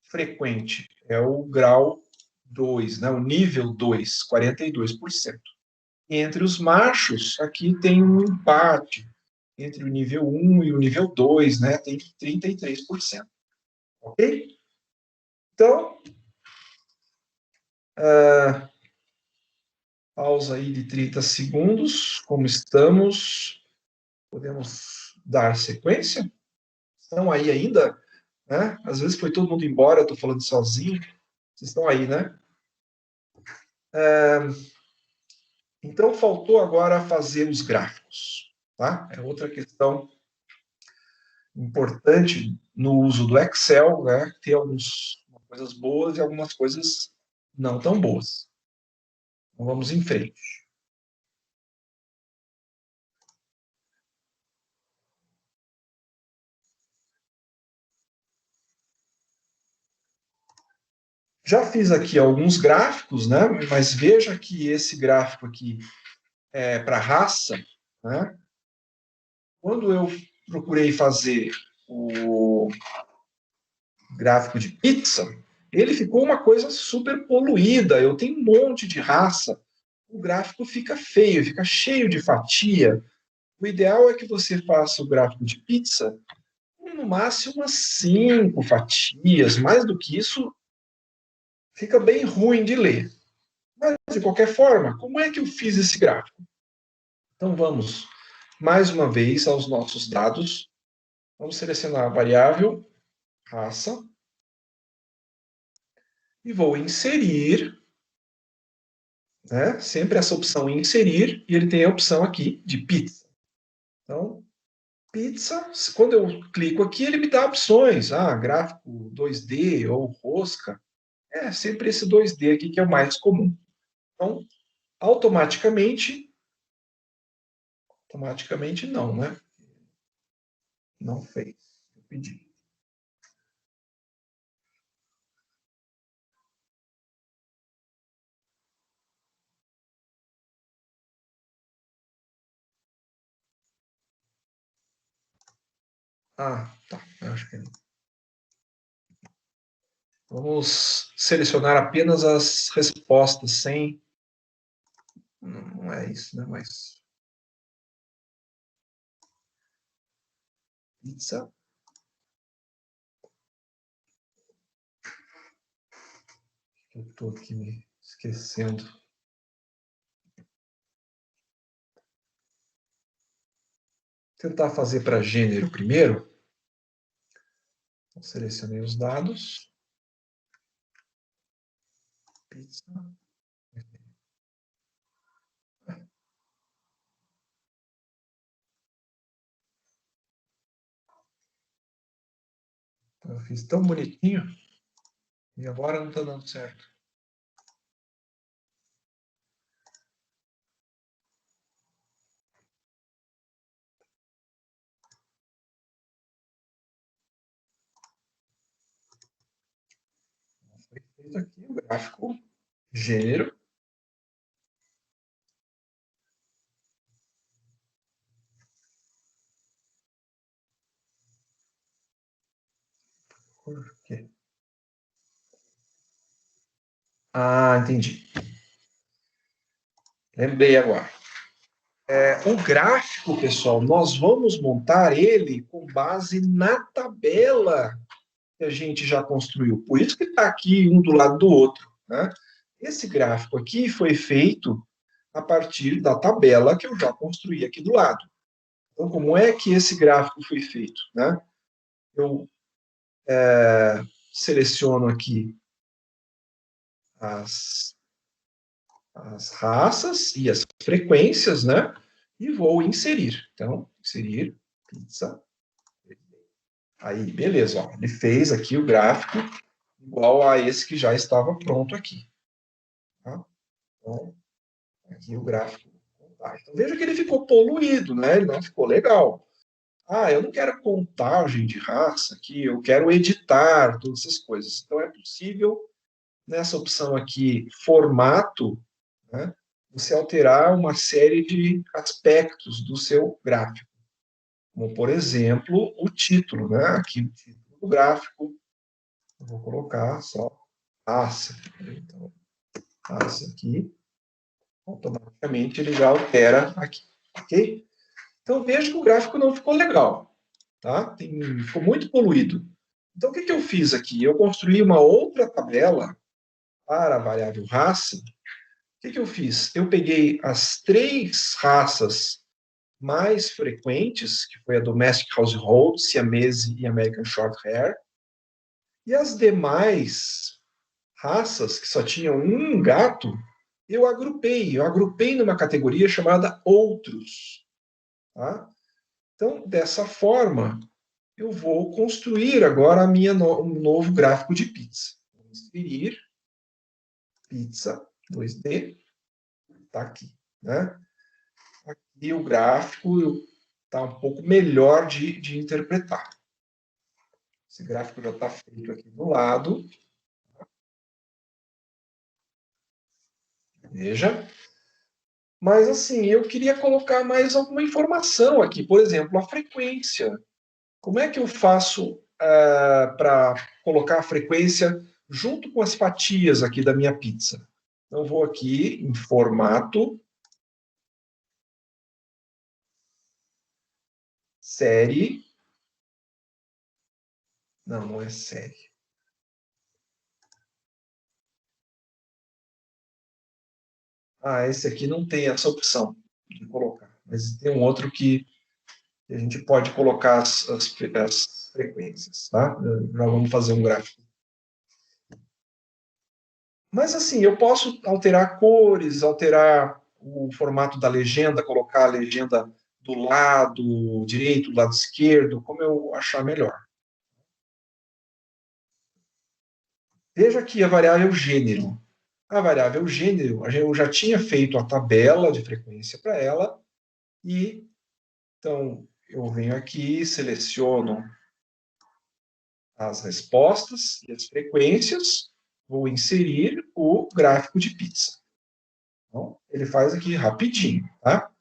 frequente? É o grau 2, né? O nível 2, 42%. E entre os machos, aqui tem um empate entre o nível 1 e o nível 2, né? Tem 33%. Ok? Então, pausa aí de 30 segundos. Como estamos? Podemos dar sequência? Estão aí ainda? Né? Às vezes foi todo mundo embora, eu estou falando sozinho. Vocês estão aí, né? Então, faltou agora fazer os gráficos. Tá? É outra questão importante no uso do Excel, né? Ter algumas coisas boas e algumas coisas não tão boas. Então, vamos em frente. Já fiz aqui alguns gráficos, né? Mas veja que esse gráfico aqui é para raça, né? Quando eu procurei fazer o gráfico de pizza, ele ficou uma coisa super poluída. Eu tenho um monte de raça. O gráfico fica feio, fica cheio de fatia. O ideal é que você faça o gráfico de pizza com no máximo umas 5 fatias. Mais do que isso, fica bem ruim de ler. Mas, de qualquer forma, como é que eu fiz esse gráfico? Então, vamos mais uma vez aos nossos dados. Vamos selecionar a variável raça e vou inserir, né? Sempre essa opção inserir, e ele tem a opção aqui de pizza. Então, pizza, quando eu clico aqui, ele me dá opções. Ah, gráfico 2D ou rosca. É sempre esse 2D aqui que é o mais comum. Então, automaticamente não, né? Não fez. Eu pedi. Ah, tá. Eu acho que vamos selecionar apenas as respostas sem. Não é isso, né? Mas. Pizza. Eu estou aqui me esquecendo. Tentar fazer para gênero primeiro. Então, selecionei os dados. Pizza. Eu fiz tão bonitinho e agora não está dando certo. Foi feito aqui o gráfico gênero. Por quê? Ah, entendi. Lembrei agora. O gráfico, pessoal, nós vamos montar ele com base na tabela que a gente já construiu. Por isso que está aqui um do lado do outro, né? Esse gráfico aqui foi feito a partir da tabela que eu já construí aqui do lado. Então, como é que esse gráfico foi feito, né? Eu seleciono aqui as, as raças e as frequências, né? E vou inserir. Então, inserir pizza. Aí, beleza, ó, ele fez aqui o gráfico igual a esse que já estava pronto aqui. Tá? Então, aqui o gráfico. Tá. Então, veja que ele ficou poluído, né? Ele não ficou legal. Ah, eu não quero contagem de raça aqui, eu quero editar todas essas coisas. Então, é possível, nessa opção aqui, formato, né, você alterar uma série de aspectos do seu gráfico. Como, por exemplo, o título, né? Aqui o título do gráfico. Eu vou colocar só raça. Então, raça aqui. Automaticamente ele já altera aqui. Ok? Então, veja que o gráfico não ficou legal. Tá? Ficou muito poluído. Então, o que eu fiz aqui? Eu construí uma outra tabela para a variável raça. O que eu fiz? Eu peguei as 3 raças mais frequentes, que foi a Domestic Household, Siamese e American Shorthair, e as demais raças, que só tinham um gato, eu agrupei numa categoria chamada Outros. Tá? Então, dessa forma, eu vou construir agora um novo gráfico de pizza. Vou inserir pizza 2D, está aqui. Né? Aqui o gráfico está um pouco melhor de interpretar. Esse gráfico já está feito aqui do lado. Veja. Mas, assim, eu queria colocar mais alguma informação aqui. Por exemplo, a frequência. Como é que eu faço para colocar a frequência junto com as fatias aqui da minha pizza? Então, vou aqui em formato, série. Não, não é série. Ah, esse aqui não tem essa opção de colocar. Mas tem um outro que a gente pode colocar as frequências, tá? Já vamos fazer um gráfico. Mas, assim, eu posso alterar cores, alterar o formato da legenda, colocar a legenda do lado direito, do lado esquerdo, como eu achar melhor. Veja aqui a variável gênero. A variável gênero, eu já tinha feito a tabela de frequência para ela, e então eu venho aqui, seleciono as respostas e as frequências, vou inserir o gráfico de pizza. Então, ele faz aqui rapidinho, tá?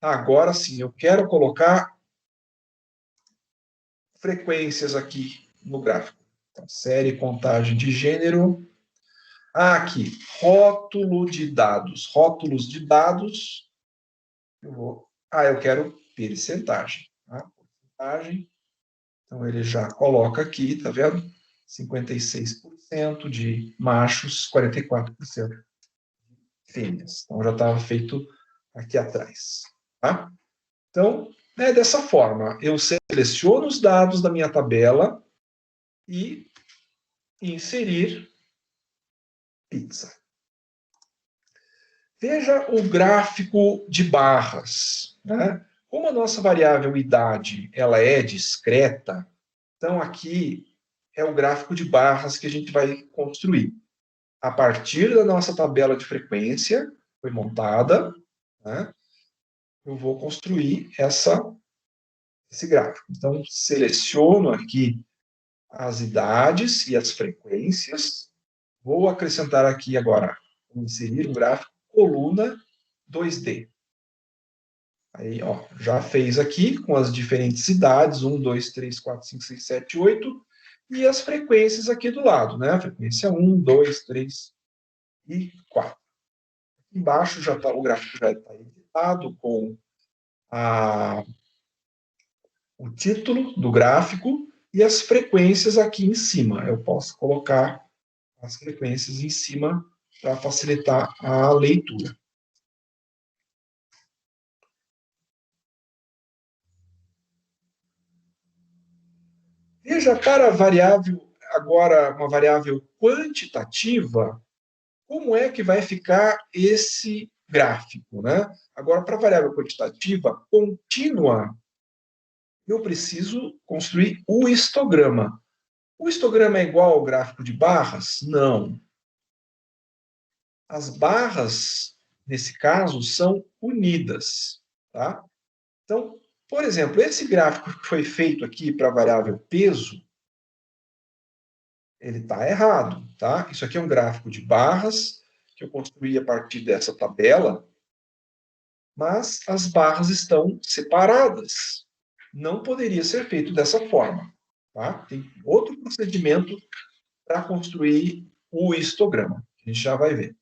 Agora sim, eu quero colocar frequências aqui no gráfico. Então, série, contagem de gênero. Aqui, rótulo de dados. Rótulos de dados. Eu quero percentagem. Tá? Porcentagem. Então, ele já coloca aqui, tá vendo? 56% de machos, 44% de fêmeas. Então, já estava feito aqui atrás. Tá? Então, dessa forma, eu seleciono os dados da minha tabela e inserir pizza. Veja o gráfico de barras. Né? Como a nossa variável idade ela é discreta, então aqui é o gráfico de barras que a gente vai construir. A partir da nossa tabela de frequência, foi montada, né? Eu vou construir esse gráfico. Então, seleciono aqui as idades e as frequências. Vou acrescentar aqui agora, vou inserir um gráfico coluna 2D. Aí, já fez aqui com as diferentes idades, 1, 2, 3, 4, 5, 6, 7, 8. e as frequências aqui do lado, né? A frequência 1, 2, 3 e 4. Embaixo já tá, o gráfico já está editado com o título do gráfico e as frequências aqui em cima. Eu posso colocar as frequências em cima para facilitar a leitura. Veja, para a variável, agora uma variável quantitativa, como é que vai ficar esse gráfico, né? Agora, para a variável quantitativa contínua, eu preciso construir o histograma. O histograma é igual ao gráfico de barras? Não. As barras, nesse caso, são unidas, tá? Então, por exemplo, esse gráfico que foi feito aqui para a variável peso, ele está errado, tá? Isso aqui é um gráfico de barras que eu construí a partir dessa tabela, mas as barras estão separadas. Não poderia ser feito dessa forma, tá? Tem outro procedimento para construir o histograma, que a gente já vai ver.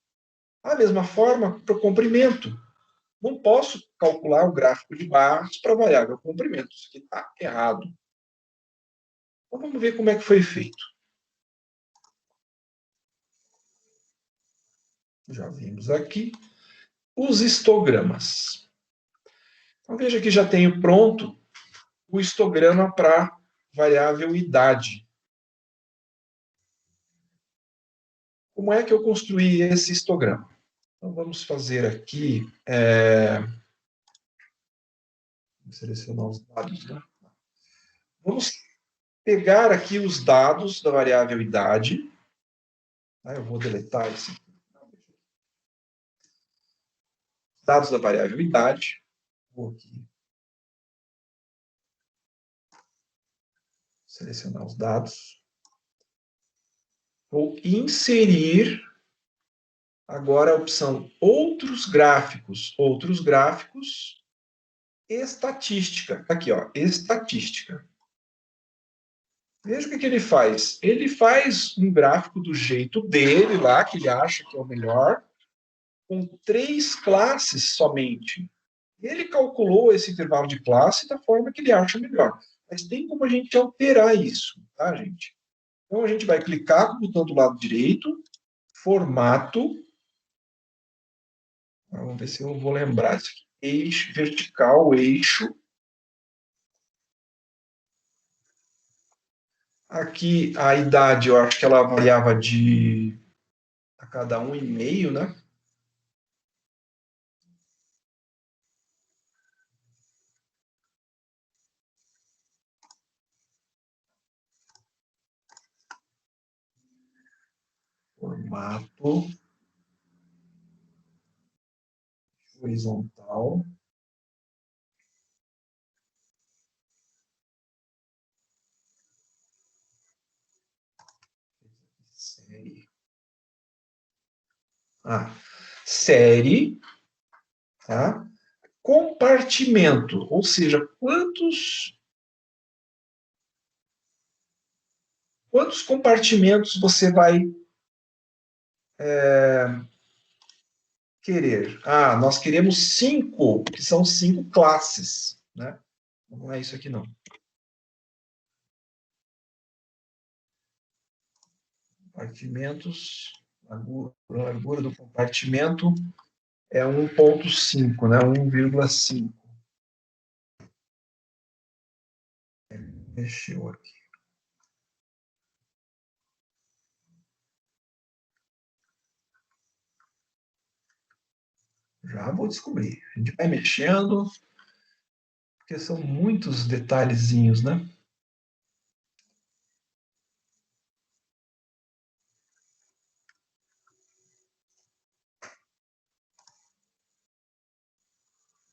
Da mesma forma, para o comprimento. Não posso calcular o gráfico de barras para a variável comprimento. Isso aqui está errado. Então, vamos ver como é que foi feito. Já vimos aqui os histogramas. Então, veja que já tenho pronto o histograma para a variável idade. Como é que eu construí esse histograma? Então, vamos fazer aqui... Vou selecionar os dados, né? Vamos pegar aqui os dados da variável idade. Eu vou deletar esse aqui. Dados da variável idade. Vou aqui selecionar os dados. Vou inserir agora a opção outros gráficos. Outros gráficos, estatística. Aqui, ó, estatística. Veja o que ele faz. Ele faz um gráfico do jeito dele lá, que ele acha que é o melhor, com 3 classes somente. Ele calculou esse intervalo de classe da forma que ele acha melhor. Mas tem como a gente alterar isso, tá, gente? Então, a gente vai clicar com o botão do lado direito, formato. Vamos ver se eu vou lembrar isso aqui. Eixo vertical, eixo. Aqui, a idade, eu acho que ela variava de a cada 1,5, né? Formato horizontal. Série. Série, tá? Compartimento, ou seja, quantos compartimentos você vai querer? Nós queremos 5, que são 5 classes, né? Não é isso aqui, não. Compartimentos, largura do compartimento é 1,5, né? 1,5. Mexeu aqui. Já vou descobrir. A gente vai mexendo, porque são muitos detalhezinhos, né?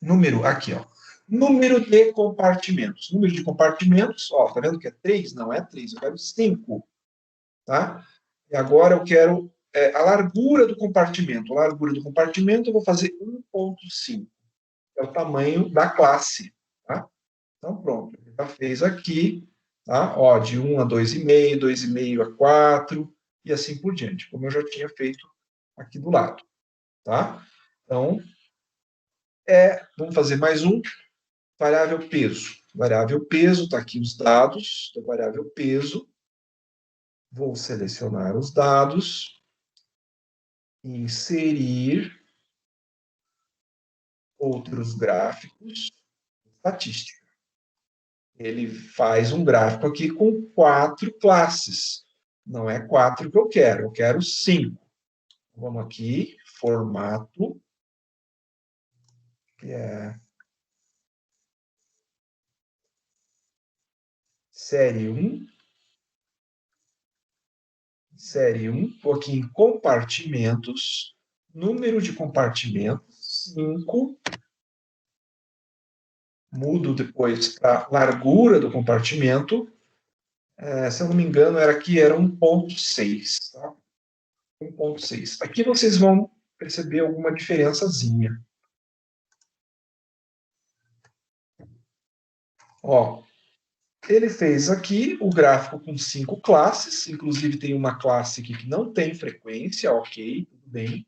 Número, aqui, ó. Número de compartimentos. Número de compartimentos, ó, tá vendo que é 3? Não é 3, eu quero 5. Tá? E agora eu quero a largura do compartimento. A largura do compartimento eu vou fazer 1,5. É o tamanho da classe. Tá? Então, pronto. Ele já fez aqui. tá? Ó, de 1 a 2,5, 2,5 a 4, e assim por diante, como eu já tinha feito aqui do lado, tá? Então, vamos fazer mais um, variável peso. Variável peso, está aqui os dados da variável peso. Vou selecionar os dados, inserir outros gráficos, estatística. Ele faz um gráfico aqui com 4 classes. Não é 4 que eu quero 5. Vamos aqui, formato, que é série 1. Série 1, estou aqui em compartimentos, número de compartimentos, 5. Mudo depois para largura do compartimento. Se eu não me engano, era 1,6. Tá? 1,6. Aqui vocês vão perceber alguma diferençazinha. Ó, ele fez aqui o gráfico com 5 classes, inclusive tem uma classe aqui que não tem frequência, ok, tudo bem.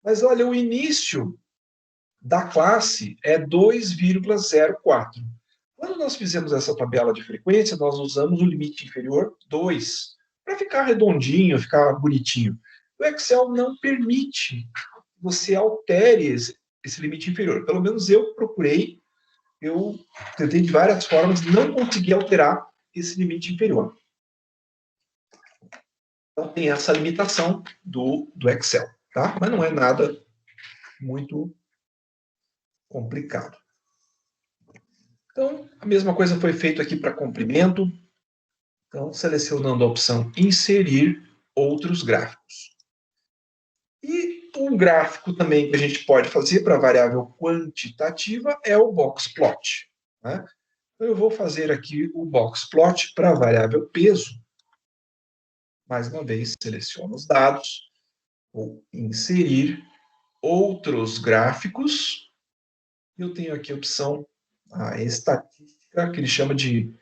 Mas olha, o início da classe é 2,04. Quando nós fizemos essa tabela de frequência, nós usamos o limite inferior 2, para ficar redondinho, ficar bonitinho. O Excel não permite que você altere esse limite inferior. Pelo menos eu procurei, eu tentei de várias formas, não consegui alterar esse limite inferior. Então tem essa limitação do Excel, tá? Mas não é nada muito complicado. Então, a mesma coisa foi feita aqui para comprimento. Então, selecionando a opção inserir outros gráficos. E um gráfico também que a gente pode fazer para variável quantitativa é o boxplot. Né? Então, eu vou fazer aqui o boxplot para a variável peso. Mais uma vez, seleciono os dados, vou inserir outros gráficos. Eu tenho aqui a opção a estatística, que ele chama de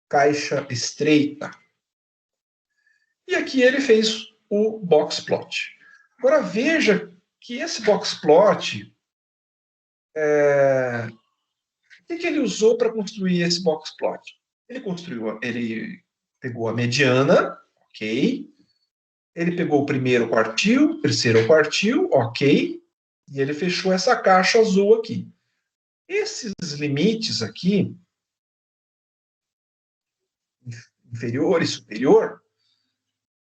caixa estreita. E aqui ele fez o boxplot. Agora veja que esse boxplot, o que ele usou para construir esse boxplot? Ele pegou a mediana, ok. Ele pegou o primeiro quartil, terceiro quartil, ok. E ele fechou essa caixa azul aqui. Esses limites aqui, inferior e superior,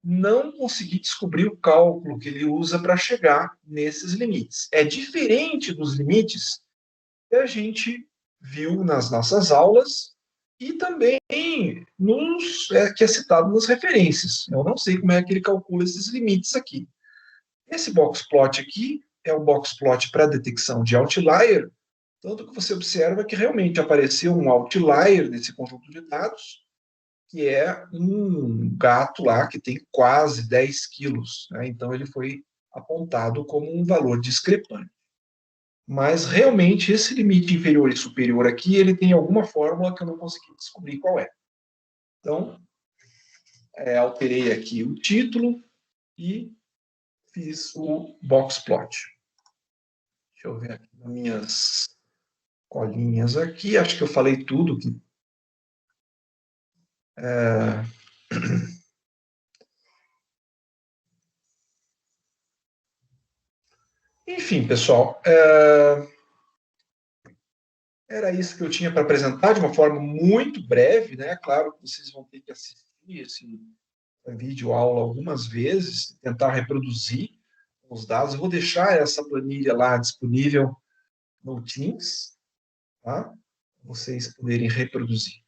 não consegui descobrir o cálculo que ele usa para chegar nesses limites. É diferente dos limites que a gente viu nas nossas aulas e também que é citado nas referências. Eu não sei como é que ele calcula esses limites aqui. Esse boxplot aqui é um boxplot para detecção de outlier, tanto que você observa que realmente apareceu um outlier nesse conjunto de dados, que é um gato lá que tem quase 10 quilos. Né? Então, ele foi apontado como um valor discrepante. Mas, realmente, esse limite inferior e superior aqui, ele tem alguma fórmula que eu não consegui descobrir qual é. Então, alterei aqui o título e fiz o boxplot. Deixa eu ver aqui nas minhas colinhas aqui. Acho que eu falei tudo. Enfim, pessoal, era isso que eu tinha para apresentar de uma forma muito breve, né? Claro que vocês vão ter que assistir esse vídeo aula algumas vezes, tentar reproduzir os dados. Eu vou deixar essa planilha lá disponível no Teams, tá? Vocês poderem reproduzir.